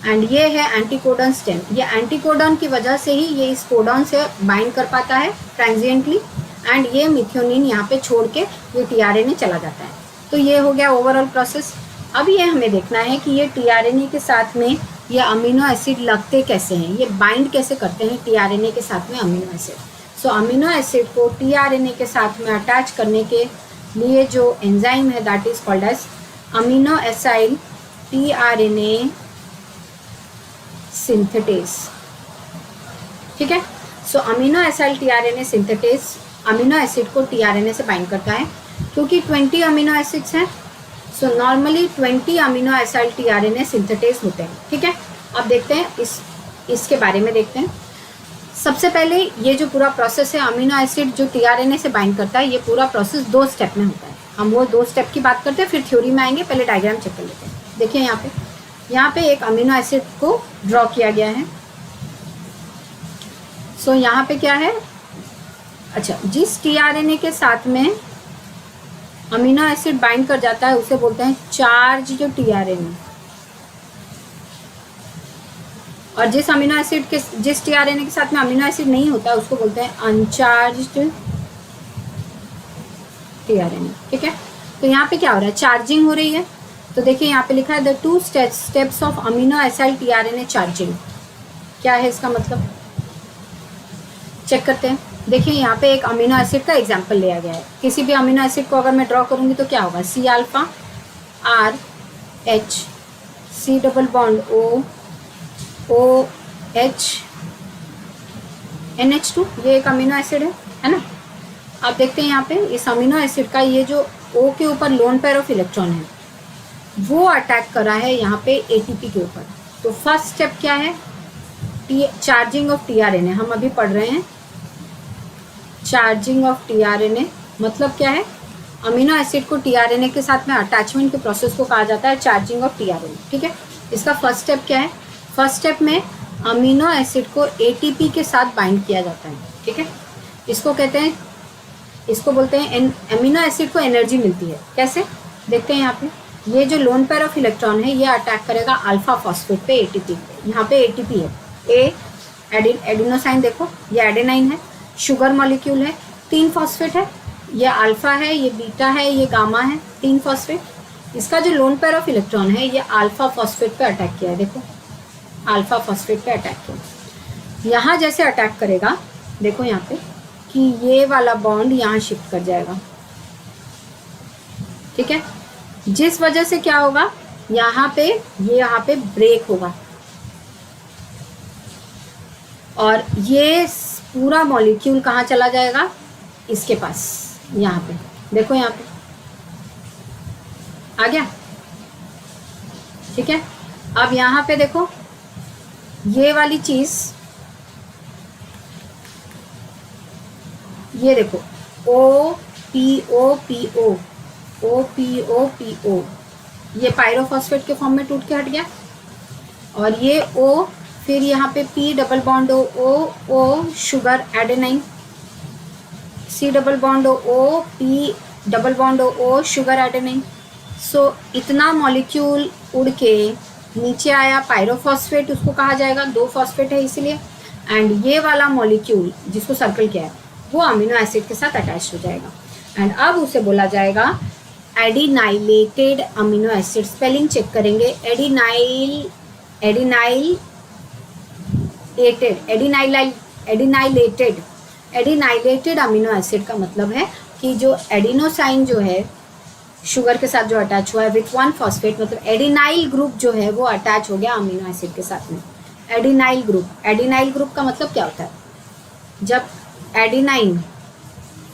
एंड ये है एंटीकोडॉन स्टेम। ये एंटीकोडॉन की वजह से ही ये इस कोडॉन से बाइंड कर पाता है ट्रांजिएंटली, एंड ये मिथियोनिन यहाँ पे छोड़ के ये टीआरएनए चला जाता है। तो ये हो गया ओवरऑल प्रोसेस। अब ये हमें देखना है कि ये टीआरएनए के साथ में ये अमीनो एसिड लगते कैसे हैं, ये बाइंड कैसे करते हैं टीआरएनए के साथ में अमीनो एसिड। सो अमीनो एसिड को टीआरएनए के साथ में अटैच करने के लिए जो एंजाइम है that is called as amino acyl tRNA synthetase. ठीक है, so amino acyl tRNA synthetase amino acid को टीआरएनए से बाइंड करता है, क्योंकि 20 अमीनो एसिड्स हैं। So normally 20 amino acyl tRNA synthetase होते हैं। ठीक है, अब देखते हैं इसके बारे में देखते हैं। सबसे पहले ये जो पूरा प्रोसेस है अमीनो एसिड जो टीआरएनए से बाइंड करता है, ये पूरा प्रोसेस 2 स्टेप में होता है। हम वो 2 स्टेप की बात करते हैं, फिर थ्योरी में आएंगे, पहले डायग्राम चेक कर लेते हैं। देखिए यहाँ पे एक अमीनो एसिड को ड्रॉ किया गया है। सो यहाँ पे क्या है, अच्छा, जिस टीआरएनए के साथ में अमीनो एसिड बाइंड कर जाता है उसे बोलते हैं चार्ज जो टीआरएनए, और जिस अमीनो एसिड के जिस टीआरएनए के साथ में अमीनो एसिड नहीं होता उसको बोलते हैं अनचार्ज्ड टीआरएनए। ठीक है, तो यहाँ पे क्या हो रहा है, चार्जिंग हो रही है। तो देखिए यहाँ पे लिखा है the 2 steps of amino acyl tRNA charging. क्या है इसका मतलब, चेक करते हैं। देखिए यहाँ पे एक अमीनो एसिड का एग्जांपल लिया गया है। किसी भी अमीनो एसिड को अगर मैं ड्रॉ करूँगी तो क्या होगा, C alpha RH C double bond OH NH2, ये एक अमीनो एसिड है ना। आप देखते हैं यहाँ पे इस अमीनो एसिड का ये जो O के ऊपर लोन पेयर ऑफ इलेक्ट्रॉन है वो अटैक करा है यहाँ पे ATP के ऊपर। तो फर्स्ट स्टेप क्या है, चार्जिंग ऑफ टीआरएनए। हम अभी पढ़ रहे हैं चार्जिंग ऑफ टीआरएनए मतलब क्या है, अमीनो एसिड को टीआरएनए के साथ में अटैचमेंट के प्रोसेस को कहा जाता है चार्जिंग ऑफ टीआरएनए। ठीक है, इसका फर्स्ट स्टेप क्या है, फर्स्ट स्टेप में अमीनो एसिड को ATP के साथ बाइंड किया जाता है। ठीक है, इसको कहते हैं, इसको बोलते हैं अमीनो एसिड को एनर्जी मिलती है। कैसे, देखते हैं यहाँ पे। ये जो लोन पेयर ऑफ इलेक्ट्रॉन है ये अटैक करेगा अल्फा फॉस्फेट पे, एटीपी पे। यहाँ पे एटीपी है, एडिनोसाइन देखो ये एडेनाइन है, शुगर मॉलिक्यूल है, 3 फॉस्फेट है, ये अल्फा है, ये बीटा है, ये गामा है, 3 फॉस्फेट। इसका जो लोन पेयर ऑफ इलेक्ट्रॉन है ये अल्फा फॉस्फेट पे अटैक किया है, देखो अल्फा फॉस्फेट पे अटैक किया। यहाँ जैसे अटैक करेगा देखो यहाँ पे कि ये वाला बॉन्ड यहाँ शिफ्ट कर जाएगा, ठीक है, जिस वजह से क्या होगा यहाँ पे ब्रेक होगा और ये पूरा मॉलिक्यूल कहाँ चला जाएगा, इसके पास, यहाँ पे देखो, यहाँ पे आ गया, ठीक है। अब यहाँ पे देखो ये वाली चीज, ये देखो O P O P O, O P O P O, ये पायरोफॉस्फेट के फॉर्म में टूट के हट गया और ये ओ, फिर यहाँ पे P double bond O sugar adenine, C double bond O P double bond O sugar adenine. So इतना मॉलिक्यूल उड़ के नीचे आया, पायरोफॉस्फेट उसको कहा जाएगा, 2 फॉस्फेट है इसीलिए, एंड ये वाला मॉलिक्यूल जिसको सर्कल किया है वो अमीनो एसिड के साथ अटैच हो जाएगा एंड अब उसे बोला जाएगा एडिनाइलेटेड अमीनो एसिड। स्पेलिंग चेक करेंगे, एडिनाइलेटेड अमीनो एसिड का मतलब है कि जो एडिनोसाइन जो है शुगर के साथ जो अटैच हुआ है विथ 1 फॉस्फेट, मतलब एडिनाइल ग्रुप जो है वो अटैच हो गया अमीनो एसिड के साथ में। एडिनाइल ग्रुप का मतलब क्या होता है, जब एडिनाइन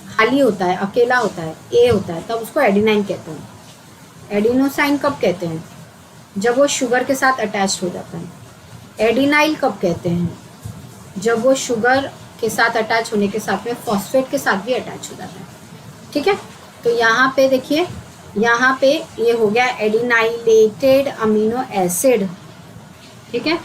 खाली होता है, अकेला होता है, ए होता है, तब उसको एडिनाइन कहते हैं। एडिनोसाइन कब कहते हैं, जब वो शुगर के साथ अटैच हो जाता है। एडिनाइल कब कहते हैं, जब वो शुगर के साथ अटैच होने के साथ में फॉस्फेट के साथ भी अटैच हो जाता है, ठीक है। तो यहाँ पे देखिए, यहाँ पे ये हो गया एडिनाइलेटेड अमीनो एसिड, ठीक है।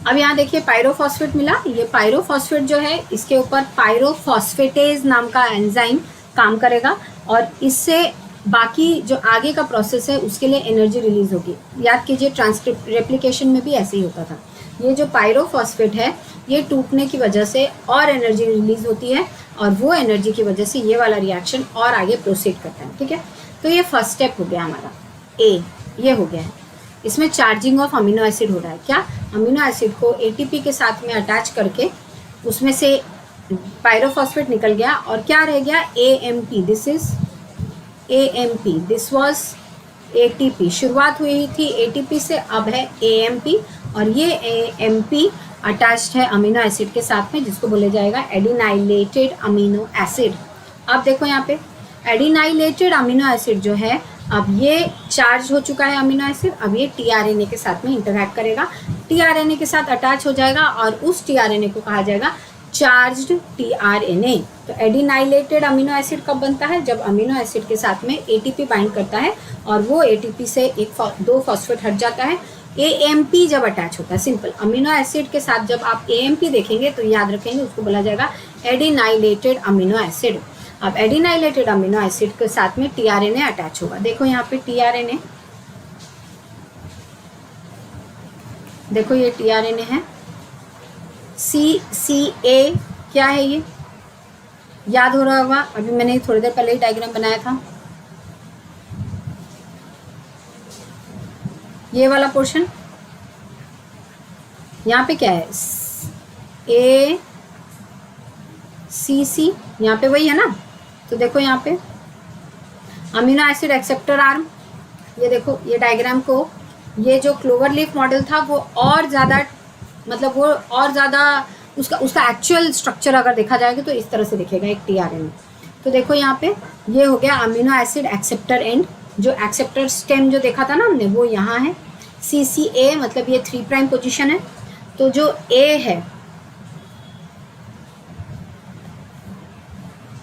अब यहाँ देखिए पायरोफॉस्फेट मिला, ये पायरोफॉस्फेट जो है इसके ऊपर पायरोफॉस्फेटेज नाम का एंजाइम काम करेगा और इससे बाकी जो आगे का प्रोसेस है उसके लिए एनर्जी रिलीज होगी। याद कीजिए ट्रांसक्रिप्ट रेप्लिकेशन में भी ऐसे ही होता था। ये जो पायरोफॉस्फेट है ये टूटने की वजह से और एनर्जी रिलीज होती है और वो एनर्जी की वजह से ये वाला रिएक्शन और आगे प्रोसीड करता है, ठीक है। तो ये फर्स्ट स्टेप हो गया हमारा, ए ये हो गया है। इसमें चार्जिंग ऑफ अमीनो एसिड हो रहा है, क्या अमीनो एसिड को एटीपी के साथ में अटैच करके उसमें से पायरोफॉस्फेट निकल गया और क्या रह गया, AMP। This is AMP, this was ATP। शुरुआत हुई थी ATP से, अब है AMP और ये AMP अटैच्ड है अमीनो एसिड के साथ में जिसको बोले जाएगा एडिनाइलेटेड अमीनो एसिड। अब देखो यहाँ पे एडिनाइलेटेड अमीनो एसिड जो है, अब ये चार्ज हो चुका है अमीनो एसिड, अब ये टीआरएनए के साथ में इंटरैक्ट करेगा, टीआरएनए के साथ अटैच हो जाएगा और उस टीआरएनए को कहा जाएगा चार्ज्ड टीआरएनए। तो एडिनाइलेटेड अमीनो एसिड कब बनता है, जब अमीनो एसिड के साथ में एटीपी बाइंड करता है और वो एटीपी से 2 फॉस्फेट हट जाता है। AMP जब अटैच होता है, सिंपल अमीनो एसिड के साथ जब आप AMP देखेंगे तो याद रखेंगे उसको बोला जाएगा एडिनाइलेटेड अमीनो एसिड। अब एडिनाइलेटेड अमीनो एसिड के साथ में टीआरएनए अटैच होगा। देखो यहाँ पे टीआरएनए, देखो ये टीआरएनए है, CCA क्या है ये याद हो रहा होगा, अभी मैंने थोड़ी देर पहले ही डायग्राम बनाया था। ये वाला पोर्शन यहाँ पे क्या है, ACC, यहाँ पे वही है ना। तो देखो यहाँ पे अमीनो एसिड एक्सेप्टर आर्म, ये देखो ये डायग्राम को, ये जो क्लोवर लीफ मॉडल था वो और ज़्यादा, मतलब वो और ज़्यादा उसका एक्चुअल स्ट्रक्चर अगर देखा जाएगा तो इस तरह से दिखेगा एक टीआरएनए। तो देखो यहाँ पे ये हो गया अमीनो एसिड एक्सेप्टर एंड, जो एक्सेप्टर स्टेम जो देखा था ना हमने वो यहाँ है। CCA मतलब ये 3 प्राइम पोजीशन है। तो जो A है,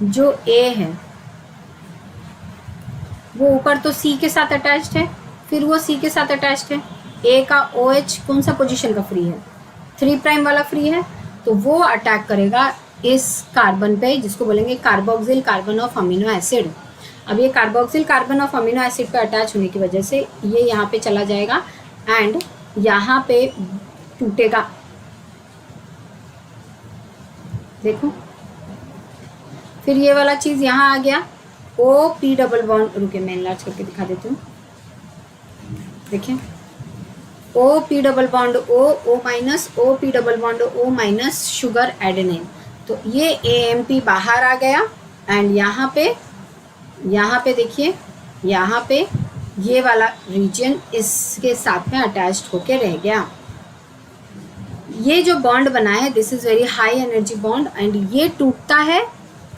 जो A है वो ऊपर तो C के साथ अटैच्ड है, फिर वो C के साथ अटैच्ड है। A का OH कौन सा पोजीशन का फ्री है, 3 प्राइम वाला फ्री है, तो वो अटैक करेगा इस कार्बन पे जिसको बोलेंगे carboxyl carbon of amino acid. अब ये carboxyl carbon of amino acid पे अटैच होने की वजह से ये यहाँ पे चला जाएगा एंड यहाँ पे टूटेगा। देखो फिर ये वाला चीज़ यहाँ आ गया, ओ पी डबल बॉन्ड, रुके मैं इनलार्ज करके दिखा देती हूँ। देखिए O P double bond O minus, O P double bond O minus, sugar adenine. तो ये AMP बाहर आ गया एंड यहाँ पे देखिए, यहाँ पे ये वाला रीजन इसके साथ में अटैच्ड होके रह गया। ये जो बॉन्ड बना है this is very high energy bond and ये टूटता है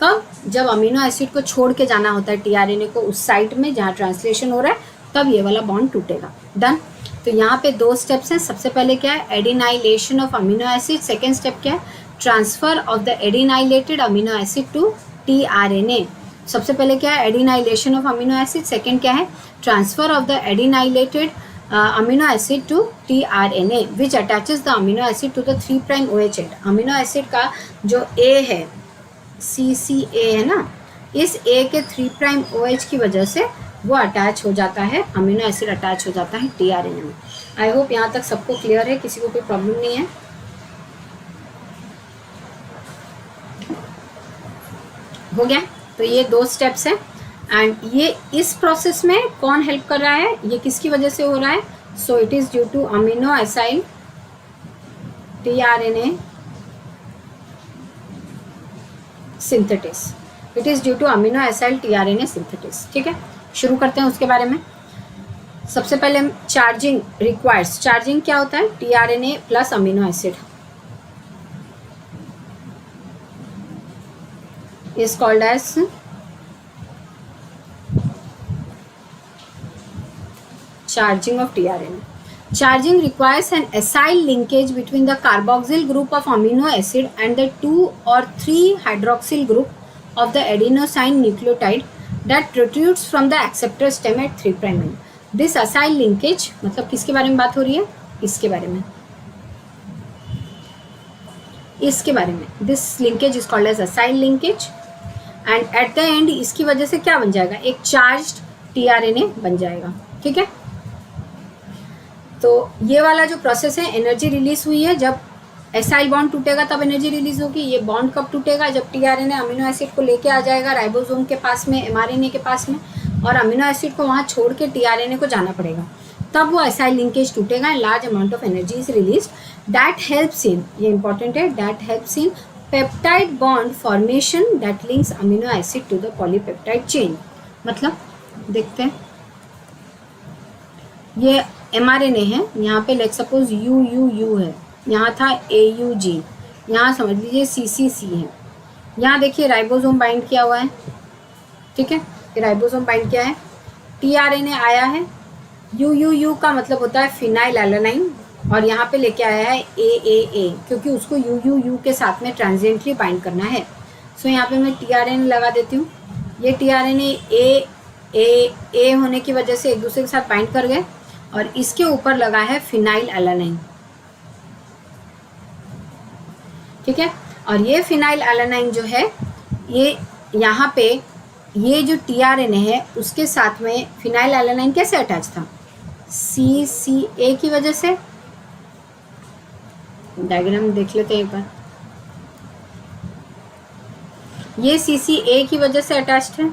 कब, जब अमीनो एसिड को छोड़ के जाना होता है tRNA को उस साइट में जहाँ ट्रांसलेशन हो रहा है, तब ये वाला बॉन्ड टूटेगा। डन। तो यहाँ पे 2 स्टेप्स हैं। सबसे पहले क्या है, adenylation of amino acid. Second step क्या है, transfer of the adenylated amino acid to tRNA। सबसे पहले क्या है, adenylation of amino acid. Second क्या है, transfer of the adenylated amino acid to tRNA which attaches the amino acid to the 3' OH end. Amino acid का जो A है, CCA है ना, इस A के 3' OH की वजह से वो अटैच हो जाता है, अमीनो एसिड अटैच हो जाता है tRNA में। आई होप यहाँ तक सबको क्लियर है, किसी को कोई प्रॉब्लम नहीं है। हो गया। तो ये 2 स्टेप्स हैं एंड ये इस प्रोसेस में कौन हेल्प कर रहा है, ये किसकी वजह से हो रहा है, so it is due to amino acyl tRNA synthetase. It is due to amino acyl tRNA synthetase. ठीक है, शुरू करते हैं उसके बारे में। सबसे पहले चार्जिंग रिक्वायर्स। चार्जिंग क्या होता है, tRNA plus amino acid is called as charging of tRNA. Charging requires an acyl linkage between the carboxyl group of amino acid and the 2 or 3 hydroxyl group of the adenosine nucleotide that protrudes from the acceptor stem at 3' end. This acyl linkage मतलब किसके बारे में बात हो रही है, इसके बारे में, इसके बारे में। This linkage is called as acyl linkage and at the end इसकी वजह से क्या बन जाएगा, एक चार्ज्ड tRNA बन जाएगा। ठीक है, तो ये वाला जो प्रोसेस है, एनर्जी रिलीज हुई है, जब एसाइल बॉन्ड टूटेगा तब एनर्जी रिलीज होगी। ये बॉन्ड कब टूटेगा, जब tRNA अमीनो एसिड को लेके आ जाएगा राइबोसोम के पास में, mRNA के पास में, और अमीनो एसिड को वहाँ छोड़ के tRNA को जाना पड़ेगा, तब वो एसाइल लिंकेज टूटेगा and large amount of energy is release. That helps in, ये इंपॉर्टेंट है, that helps in peptide bond formation that links amino acid to the polypeptide chain. मतलब देखते हैं, ये mRNA है, यहाँ पे लेट सपोज UUU है, यहाँ था AUG, यहाँ समझ लीजिए CCC है, यहाँ देखिए राइबोसोम बाइंड किया हुआ है। ठीक है, ये राइबोसोम बाइंड किया है, tRNA आया है, UUU का मतलब होता है फिनाइल एलानाइन, और यहाँ पे लेके आया है AAA क्योंकि उसको UUU के साथ में ट्रांजिएंटली बाइंड करना है। सो यहाँ पे मैं tRNA लगा देती हूँ। ये tRNA A होने की वजह से एक दूसरे के साथ बाइंड कर गए, और इसके ऊपर लगा है फिनाइल एलानाइन। ठीक है, और ये फिनाइल एलानाइन जो है, ये यहाँ पे ये जो tRNA है उसके साथ में फिनाइल एलानाइन कैसे अटैच था, CCA की वजह से। डायग्राम देख लेते हैं एक बार, ये CCA की वजह से अटैच्ड है,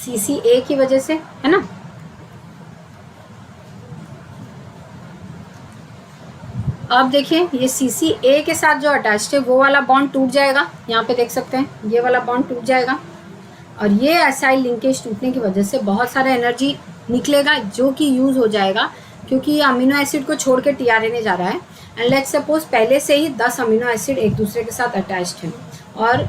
CCA की वजह से, है ना। अब देखिए ये CCA के साथ जो अटैच्ड है वो वाला बॉन्ड टूट जाएगा, यहाँ पे देख सकते हैं ये वाला बॉन्ड टूट जाएगा, और ये एसाइल लिंकेज टूटने की वजह से बहुत सारा एनर्जी निकलेगा जो कि यूज़ हो जाएगा, क्योंकि ये अमीनो एसिड को छोड़ के tRNA जा रहा है। एंड लेट्स सपोज पहले से ही 10 अमीनो एसिड एक दूसरे के साथ अटैच्ड हैं, और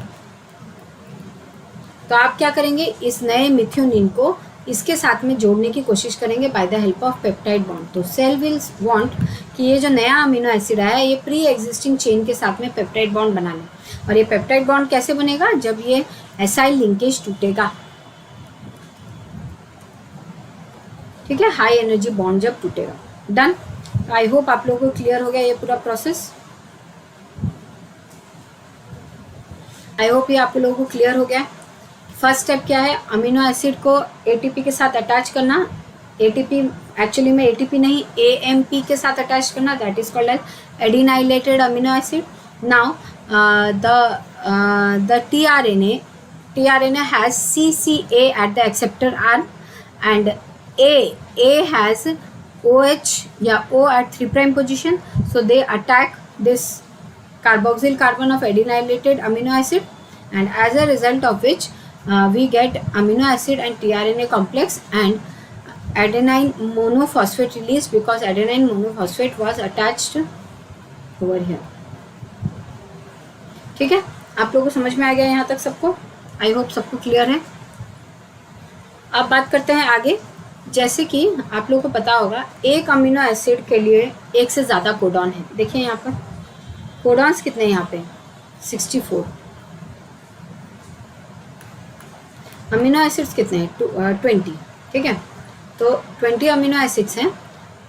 तो आप क्या करेंगे, इस नए मिथ्योनिन को इसके साथ में जोड़ने की कोशिश करेंगे bye the help of peptide bond. तो सेल विल वांट कि ये जो नया अमीनो एसिड आया है ये प्री एग्जिस्टिंग चेन के साथ में पेप्टाइड बॉन्ड बना लें, और ये पेप्टाइड बॉन्ड कैसे बनेगा, जब ये एसाइल लिंकेज टूटेगा। ठीक है, हाई एनर्जी बॉन्ड जब टूटेगा। डन। आई होप आप लोगों को क्लियर हो गया ये पूरा प्रोसेस, आई होप ये आप लोगों को क्लियर हो गया। फर्स्ट स्टेप क्या है, अमीनो एसिड को एटीपी के साथ अटैच करना, एटीपी एक्चुअली में एटीपी नहीं एएमपी के साथ अटैच करना, that is called as adenylated amino acid. Now the tRNA has CCA at the acceptor arm and A has OH या O at 3' position, so they attack this carboxyl carbon of adenylated amino acid, and as a result of which we get amino acid and tRNA complex and adenine monophosphate released because adenine monophosphate was attached over here. ठीक है, आप लोगों को समझ में आ गया यहाँ तक सबको? आई होप सबको क्लियर है. अब बात करते हैं आगे. जैसे कि आप लोगों को पता होगा एक अमीनो एसिड के लिए एक से ज़्यादा कोडॉन है. देखिए यहाँ पर कोडॉन्स कितने हैं यहाँ पे 64. अमीनो एसिड्स कितने हैं 20. ठीक है, तो 20 अमीनो एसिड्स हैं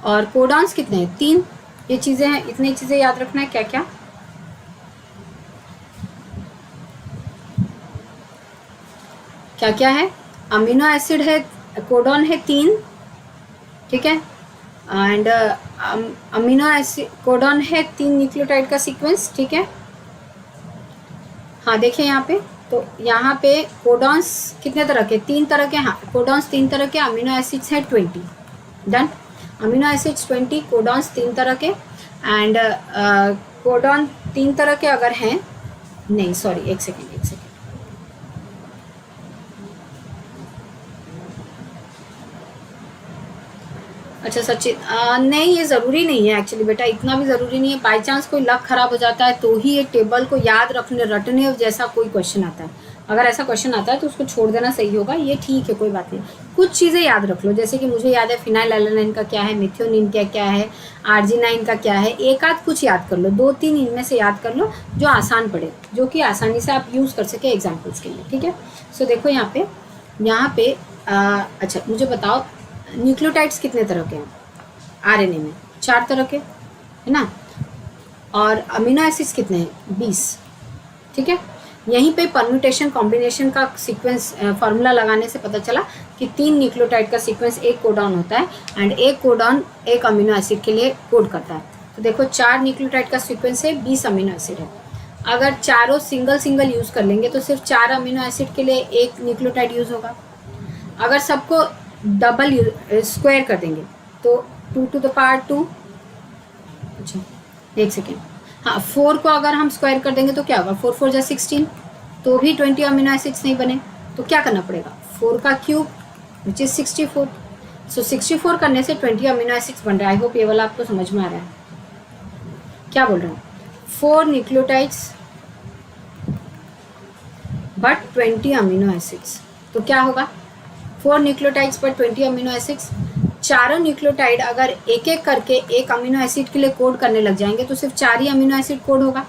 और कोडॉन्स कितने हैं 3. ये चीज़ें हैं, इतनी चीज़ें याद रखना है. क्या क्या क्या क्या है, अमीनो एसिड है, कोडॉन है 3. ठीक है, एंड अमीनो एसिड कोडॉन है 3 न्यूक्लियोटाइड का सीक्वेंस. ठीक है, हाँ देखिए यहाँ पे, तो यहाँ पे कोडॉन्स कितने तरह के 3 तरह के. हाँ कोडॉन्स 3 तरह के, अमीनो एसिड्स है 20. डन, अमीनो एसिड्स 20, कोडॉन्स 3 तरह के. एंड कोडॉन 3 तरह के अगर हैं, नहीं सॉरी एक सेकेंड. अच्छा सचिन, नहीं ये ज़रूरी नहीं है एक्चुअली बेटा, इतना भी ज़रूरी नहीं है. बाई चांस कोई लक ख़राब हो जाता है तो ही ये टेबल को याद रटने जैसा कोई क्वेश्चन आता है. अगर ऐसा क्वेश्चन आता है तो उसको छोड़ देना सही होगा. ये ठीक है, कोई बात नहीं. कुछ चीज़ें याद रख लो, जैसे कि मुझे याद है फिनाइल एलानाइन का क्या है, मिथ्योनिन का क्या है, आर्जिनाइन का क्या है. एक आध कुछ याद कर लो, 2-3 इनमें से याद कर लो जो आसान पड़े, जो कि आसानी से आप यूज़ कर सके एग्जाम्पल्स के लिए. ठीक है, सो देखो यहाँ पे अच्छा मुझे बताओ न्यूक्लियोटाइड्स कितने तरह के हैं आरएनए में? 4 तरह के, है ना. और अमीनो एसिड्स कितने हैं 20. ठीक है, यहीं पे परम्यूटेशन कॉम्बिनेशन का सीक्वेंस फार्मूला लगाने से पता चला कि 3 न्यूक्लियोटाइड का सीक्वेंस एक कोडॉन होता है एंड एक कोडॉन एक अमीनो एसिड के लिए कोड करता है. तो देखो 4 न्यूक्लियोटाइड का सीक्वेंस है, 20 अमीनो एसिड है. अगर चारों सिंगल यूज़ कर लेंगे तो सिर्फ 4 अमीनो एसिड के लिए एक न्यूक्लियोटाइड यूज़ होगा. अगर सबको डबल स्क्वायर कर देंगे तो 2 to the power 2. अच्छा एक सेकेंड, हाँ 4 को अगर हम स्क्वायर कर देंगे तो क्या होगा 4 4 जा 16, तो भी 20 अमीनो एसिड्स नहीं बने. तो क्या करना पड़ेगा 4 का क्यूब विच इज़ 64. सो 64 करने से 20 अमीनो एसिड्स बन रहा है. आई होप ये वाला आपको समझ में आ रहा है. क्या बोल रहा हूँ, 4 न्यूक्लियोटाइड्स बट 20 अमीनो एसिड्स. तो क्या होगा 4 न्यूक्लियोटाइड्स पर 20 अमीनो एसिड्स. चारों न्यूक्लियोटाइड अगर एक एक करके एक अमीनो एसिड के लिए कोड करने लग जाएंगे तो सिर्फ 4 ही अमीनो एसिड कोड होगा.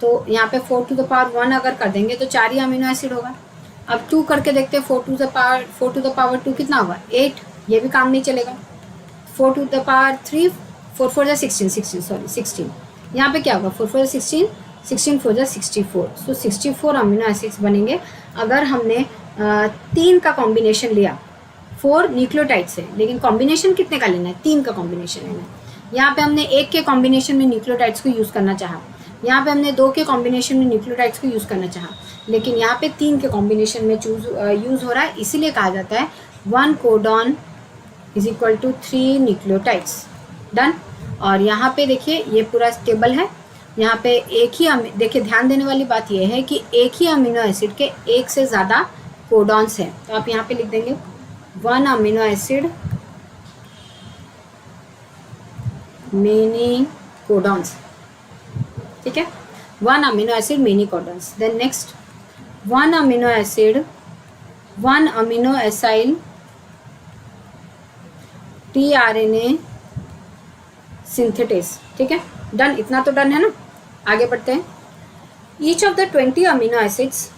तो यहाँ पे 4 to the power 1 अगर कर देंगे तो 4 ही अमीनो एसिड होगा. अब 2 करके देखते हैं, 4 to the power 2 कितना होगा 8. ये भी काम नहीं चलेगा. 4 to the power 3, 4 4 जा 16. यहाँ पे क्या होगा 4 4 जा 16, 16 4 जा 64. सो 64 अमीनो एसिड्स बनेंगे अगर हमने 3 का कॉम्बिनेशन लिया. 4 न्यूक्लियोटाइड से, लेकिन कॉम्बिनेशन कितने का लेना है 3 का कॉम्बिनेशन लेना है. यहाँ पे हमने 1 के कॉम्बिनेशन में न्यूक्लियोटाइड्स को यूज़ करना चाहा, यहाँ पे हमने 2 के कॉम्बिनेशन में न्यूक्लियोटाइड्स को यूज़ करना चाहा, लेकिन यहाँ पे 3 के कॉम्बिनेशन में यूज़ हो रहा है. इसीलिए कहा जाता है 1 codon is equal to 3 nucleotides. Done. और यहाँ पे देखिए ये पूरा टेबल है. यहाँ पे एक ही देखिए ध्यान देने वाली बात यह है कि एक ही अमीनो एसिड के एक से ज़्यादा कोडॉन्स हैं. तो आप यहाँ पे लिख देंगे 1 अमीनो एसिड मेनी कोडॉन्स. ठीक है, 1 amino acid many codons. Then next 1 amino acid 1 amino acyl tRNA synthetase. ठीक है, डन. इतना तो डन है ना. आगे बढ़ते हैं. Each of the 20 amino acids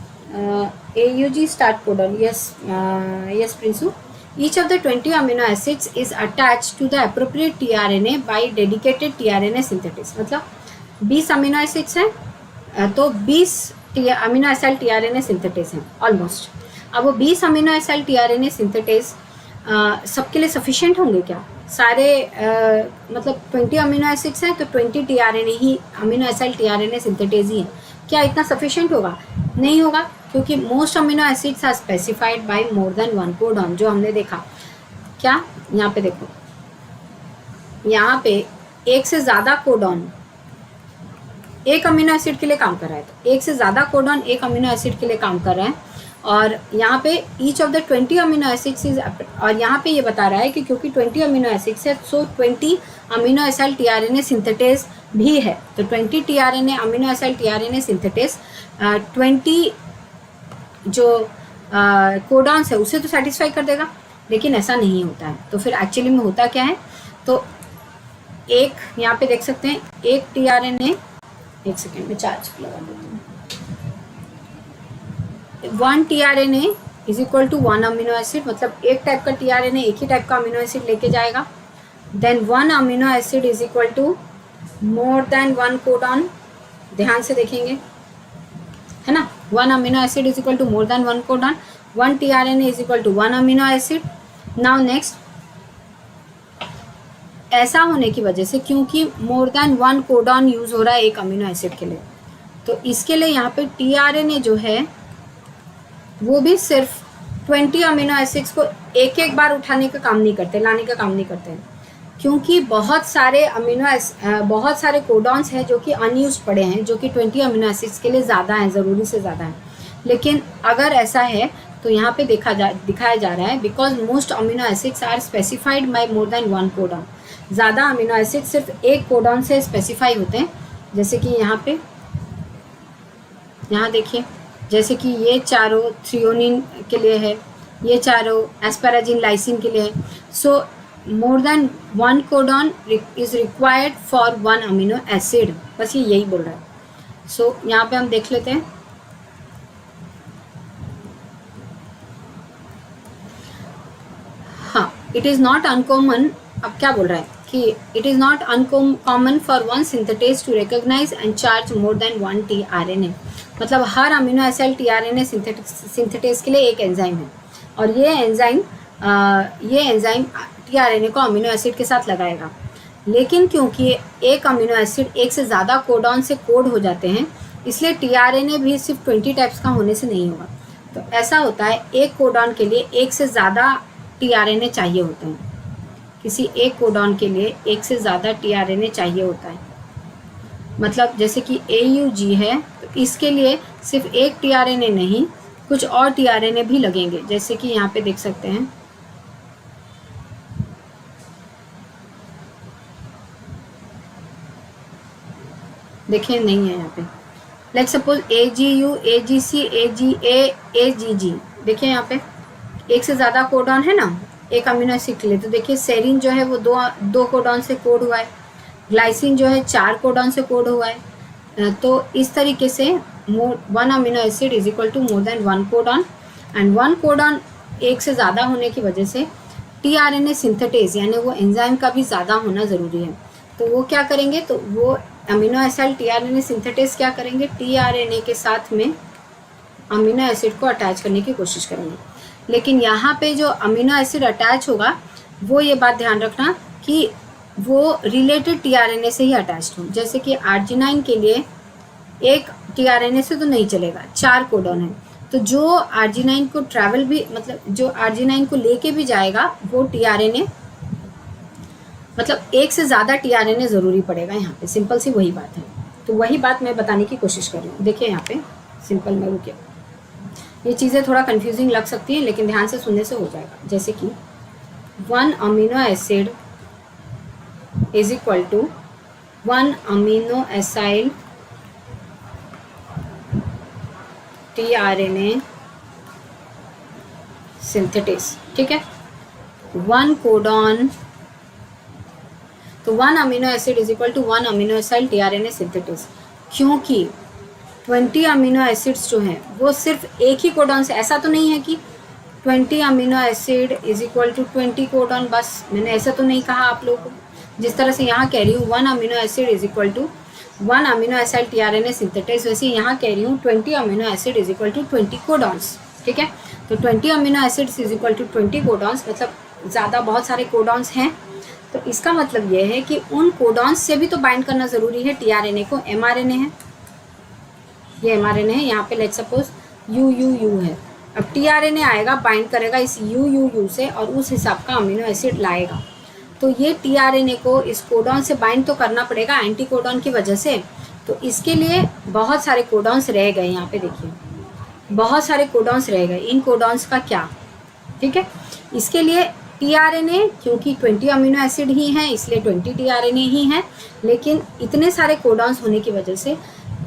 AUG start codon. Yes Prinsu. Each of the 20 amino acids is attached to the appropriate tRNA by dedicated tRNA synthesis. मतलब 20 अमीनो एसिड्स हैं तो 20 अमीनो एसाइल tRNA सिंथेटेस हैं almost. अब वो 20 amino acid tRNA synthetase सबके लिए sufficient होंगे क्या? सारे मतलब 20 अमीनो एसिड्स हैं तो 20 टीआरएनए ही अमीनो एसिड टीआरएनए सिंथेटेज ही है, क्या इतना सफिशिएंट होगा? नहीं होगा, क्योंकि most amino acids are specified by more than one codon, जो हमने देखा। क्या यहाँ पे देखो, यहाँ पे एक से ज़्यादा कोडॉन एक अमीनो एसिड के लिए काम कर रहा है, तो एक से ज़्यादा कोडॉन एक अमीनो एसिड के लिए काम कर रहा है, और यहाँ पे each of the 20 amino acids is, और यहाँ पे ये बता रहा है कि क्योंकि 20 अमीनो एसिड्स है सो 20 अमीनो एसिड टीआरएनए सिंथेटेज भी है, तो 20 tRNA amino acid tRNA synthetase 20 जो कोडॉन्स है उसे तो सेटिस्फाई कर देगा, लेकिन ऐसा नहीं होता है। तो फिर एक्चुअली में होता क्या है, तो एक यहाँ पे देख सकते हैं, एक टीआरएनए, एक सेकेंड में चार्ज लगा देती हूँ, 1 tRNA is equal to 1 amino acid, मतलब एक टाइप का टीआरएनए एक ही टाइप का अमीनो एसिड लेके जाएगा। Then 1 amino acid is equal to more than 1 codon, ध्यान से देखेंगे है ना, 1 amino acid is equal to more than 1 codon, 1 tRNA is equal to 1 amino acid. Now next, ऐसा होने की वजह से क्योंकि मोर देन 1 कोडॉन यूज हो रहा है एक अमीनो एसिड के लिए, तो इसके लिए यहाँ पे टीआरएनए जो है वो भी सिर्फ 20 अमीनो एसिड्स को एक एक बार उठाने का काम नहीं करते, लाने का काम नहीं करते हैं, क्योंकि बहुत सारे कोडॉन्स हैं जो कि अनयूज पड़े हैं, जो कि 20 अमीनो एसिड्स के लिए ज़्यादा हैं, ज़रूरी से ज़्यादा हैं। लेकिन अगर ऐसा है तो यहाँ पे दिखाया जा रहा है because most amino acids are specified by more than 1 codon, ज़्यादा अमीनो एसिड सिर्फ एक कोडॉन से स्पेसिफाई होते हैं। जैसे कि यहाँ देखिए, जैसे कि ये चारों थ्रियोनिन के लिए है, ये चारों एस्पेराजिन लाइसिन के लिए है। So more than 1 codon is required for 1 amino acid, बस ये यही बोल रहा है। सो यहाँ पे हम देख लेते हैं, हाँ, इट इज़ नॉट अनकॉमन, अब क्या बोल रहा है कि it is not uncommon for 1 synthetase to recognise and charge more than 1 tRNA, मतलब हर अमीनो एसिड टीआरएनए सिंथेटेज के लिए एक एंजाइम है, और ये एंजाइम टीआरएनए को अमीनो एसिड के साथ लगाएगा। लेकिन क्योंकि एक अमीनो एसिड एक से ज़्यादा कोडॉन से कोड हो जाते हैं, इसलिए टीआरएनए भी सिर्फ 20 टाइप्स का होने से नहीं होगा। तो ऐसा होता है, एक कोडॉन के लिए एक से ज़्यादा टीआरएनए चाहिए होते हैं, किसी एक कोडॉन के लिए एक से ज़्यादा टीआरएनए चाहिए होता है। मतलब जैसे कि AUG है तो इसके लिए सिर्फ एक टीआरएनए नहीं, कुछ और टीआरएनए भी लगेंगे, जैसे कि यहाँ पे देख सकते हैं, देखिए नहीं है यहाँ पे, let's suppose AGU, AGC, AGA, AGG, देखिए यहाँ पे एक से ज़्यादा कोडॉन है ना एक अमीनो एसिड के लिए, तो देखिए सेरिन जो है वो दो कोडॉन से कोड हुआ है, ग्लाइसिन जो है 4 कोडॉन से कोड हुआ है। तो इस तरीके से 1 amino acid is equal to more than 1 codon, and 1 codon एक से ज़्यादा होने की वजह से टीआरएनए सिंथेटेज यानी वो एंजाइम का भी ज़्यादा होना ज़रूरी है। तो वो क्या करेंगे, तो वो अमीनो एसिड टीआरएनए सिंथेटेज क्या करेंगे, टीआरएनए के साथ में अमीनो एसिड को अटैच करने की कोशिश करेंगे। लेकिन यहाँ पे जो अमीनो एसिड अटैच होगा वो ये बात ध्यान रखना कि वो रिलेटेड टीआरएनए से ही अटैच्ड हो। जैसे कि आर्जिनाइन के लिए एक टीआरएनए से तो नहीं चलेगा, 4 कोडॉन है, तो जो आर्जिनाइन को ट्रैवल भी मतलब जो आर्जिनाइन को लेके भी जाएगा वो टीआरएनए मतलब एक से ज़्यादा टीआरएनए ज़रूरी पड़ेगा यहाँ पे, सिंपल सी वही बात है। तो वही बात मैं बताने की कोशिश कर रही हूँ। देखिए यहाँ पे सिंपल में रुकिए, ये चीज़ें थोड़ा कंफ्यूजिंग लग सकती हैं लेकिन ध्यान से सुनने से हो जाएगा। जैसे कि 1 amino acid is equal to 1 amino acyl tRNA synthetase, ठीक है, 1 कोडॉन, तो 1 amino acid is equal to 1 amino acyl tRNA synthetase. क्योंकि 20 अमीनो एसिड्स जो हैं वो सिर्फ एक ही कोडॉन से, ऐसा तो नहीं है कि 20 amino acid is equal to 20 codon, बस मैंने ऐसा तो नहीं कहा आप लोगों को। जिस तरह से यहाँ कह रही हूँ 1 amino acid is equal to 1 amino acyl tRNA synthetase, वैसे यहाँ कह रही हूँ 20 amino acid is equal to 20 codons, ठीक है। तो 20 amino acids is equal to 20 codons, मतलब ज़्यादा बहुत सारे कोडॉन्स हैं। तो इसका मतलब ये है कि उन कोडॉन्स से भी तो बाइंड करना ज़रूरी है टीआरएनए को। एमआरएनए है, ये एमआरएनए है, यहाँ पे लेट सपोज यू है। अब टीआरएनए आएगा, बाइंड करेगा इस यू से और उस हिसाब का अमीनो एसिड लाएगा। तो ये टीआरएनए को इस कोडॉन से बाइंड तो करना पड़ेगा एंटी कोडॉन की वजह से। तो इसके लिए बहुत सारे कोडॉन्स रह गए, यहाँ पे देखिए बहुत सारे कोडॉन्स रह गए। इन कोडॉन्स का क्या, ठीक है, इसके लिए टीआरएनए, क्योंकि 20 अमीनो एसिड ही हैं इसलिए 20 टीआरएनए ही हैं, लेकिन इतने सारे कोडॉन्स होने की वजह से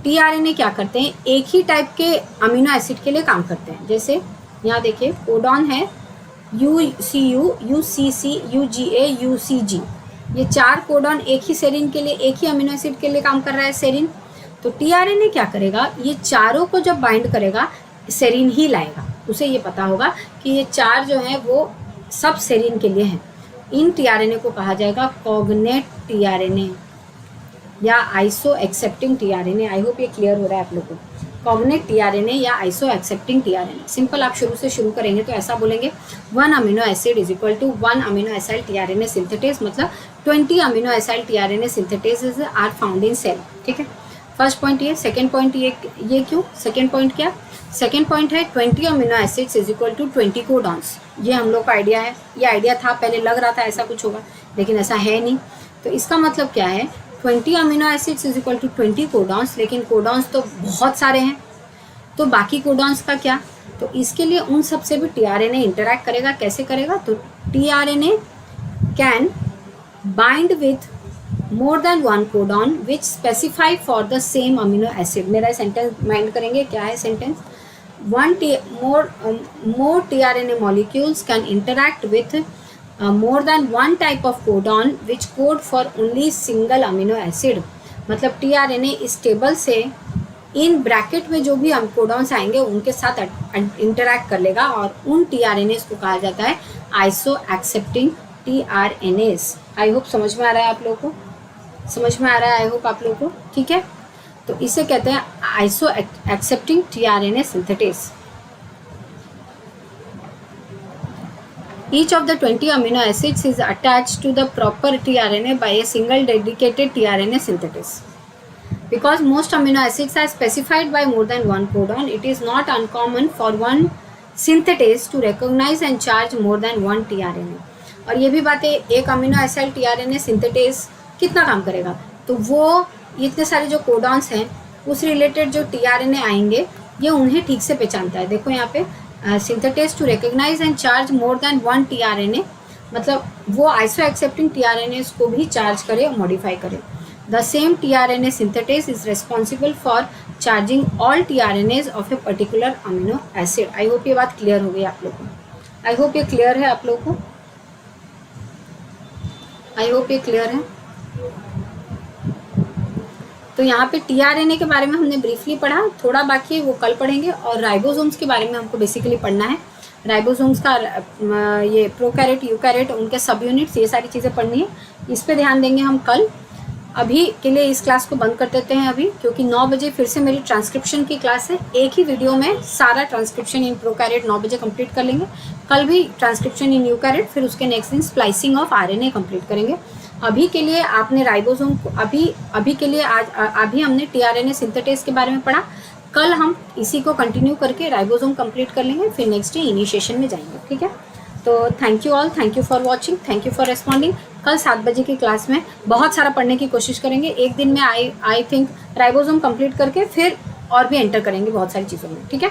टीआरएनए क्या करते हैं, एक ही टाइप के अमीनो एसिड के लिए काम करते हैं। जैसे यहाँ देखिए कोडॉन है UCU, UCC, UGA, UCG, ये 4 कोडॉन एक ही सेरिन के लिए, एक ही अमीनो एसिड के लिए काम कर रहा है सेरिन। तो टीआरएनए क्या करेगा, ये चारों को जब बाइंड करेगा सेरिन ही लाएगा। उसे ये पता होगा कि ये 4 जो हैं वो सब सेरिन के लिए हैं। इन टीआरएनए को कहा जाएगा कॉग्नेट टीआरएनए या isoaccepting tRNA. I hope ये क्लियर हो रहा है आप लोगों को। कॉग्नेट टीआरएनए या आइसो एक्सेप्टिंग टीआरएनए। सिंपल आप शुरू से शुरू करेंगे तो ऐसा बोलेंगे 1 amino acid is equal to 1 amino acyl tRNA synthetase, मतलब 20 amino acyl tRNA synthetases are found in cell. ठीक है, फर्स्ट पॉइंट ये। सेकेंड पॉइंट ये क्यों, सेकेंड पॉइंट क्या, सेकेंड पॉइंट है 20 amino acids is equal to 20 codons. ये हम लोग का आइडिया है, ये आइडिया था, पहले लग रहा था ऐसा कुछ होगा लेकिन ऐसा है नहीं। तो इसका मतलब क्या है, 20 amino acids is equal to 20 codons, लेकिन कोडॉन्स तो बहुत सारे हैं, तो बाकी कोडॉन्स का क्या। तो इसके लिए उन सब से भी टीआरएनए इंटरैक्ट करेगा। कैसे करेगा, तो tRNA can bind with more than one codon which specify for the same amino acid। मेरा सेंटेंस माइंड करेंगे, क्या है sentence, more tRNA molecules can interact with more than one type of codon which code for only single amino acid। मतलब tRNA इस table से in bracket में जो भी हम कोडॉन्स आएंगे उनके साथ इंटरैक्ट कर लेगा और उन टीआरएनएस को कहा जाता है आइसो एक्सेप्टिंग टीआरएनएस। आई होप समझ में आ रहा है आप लोगों को, समझ में आ रहा है आई होप आप लोगों को, ठीक है। तो इसे कहते हैं iso accepting tRNA synthetase. Each of the 20 amino acids is attached to the proper tRNA by a single dedicated tRNA synthetase. Because most amino acids are specified by more than one codon, it is not uncommon for one synthetase to recognize and charge more than one tRNA। और ये भी बात है, एक amino acid tRNA synthetase कितना काम करेगा, तो वो इतने सारे जो कोडॉन्स हैं उस रिलेटेड जो टीआरएनए आएंगे ये उन्हें ठीक से पहचानता है। देखो यहाँ पे synthetase to recognise and charge more than one tRNA, मतलब वो आइसो एक्सेप्टिंग टीआरएनए को भी चार्ज करे और मॉडिफाई करे। The same tRNA synthetase is responsible for charging all tRNAs of a particular amino acid. I hope ये बात clear हो गई आप लोगों को, आई होप ये क्लियर है आप लोगों को, आई होप ये क्लियर है। तो यहाँ पे टीआरएनए के बारे में हमने ब्रीफली पढ़ा, थोड़ा बाकी है वो कल पढ़ेंगे। और राइबोसोम्स के बारे में हमको बेसिकली पढ़ना है। राइबोसोम्स का ये प्रोकैरियोट यूकैरियोट उनके सब यूनिट्स, ये सारी चीज़ें पढ़नी है, इस पे ध्यान देंगे हम कल। अभी के लिए इस क्लास को बंद कर देते हैं अभी, क्योंकि 9 बजे फिर से मेरी ट्रांसक्रिप्शन की क्लास है। एक ही वीडियो में सारा ट्रांसक्रिप्शन इन प्रोकैरियोट 9 बजे कंप्लीट कर लेंगे। कल भी ट्रांसक्रिप्शन इन यूकैरियोट, फिर उसके नेक्स्ट दिन स्प्लाइसिंग ऑफ आरएनए कंप्लीट करेंगे। अभी के लिए आपने राइबोसोम को अभी के लिए अभी हमने टीआरएनए सिंथेटेज के बारे में पढ़ा। कल हम इसी को कंटिन्यू करके राइबोसोम कंप्लीट कर लेंगे, फिर नेक्स्ट डे इनिशिएशन में जाएंगे, ठीक है। तो thank you all, thank you for watching, thank you for responding. कल 7 बजे की क्लास में बहुत सारा पढ़ने की कोशिश करेंगे। एक दिन में आई थिंक राइबोसोम कंप्लीट करके फिर और भी एंटर करेंगे बहुत सारी चीज़ों में, ठीक है।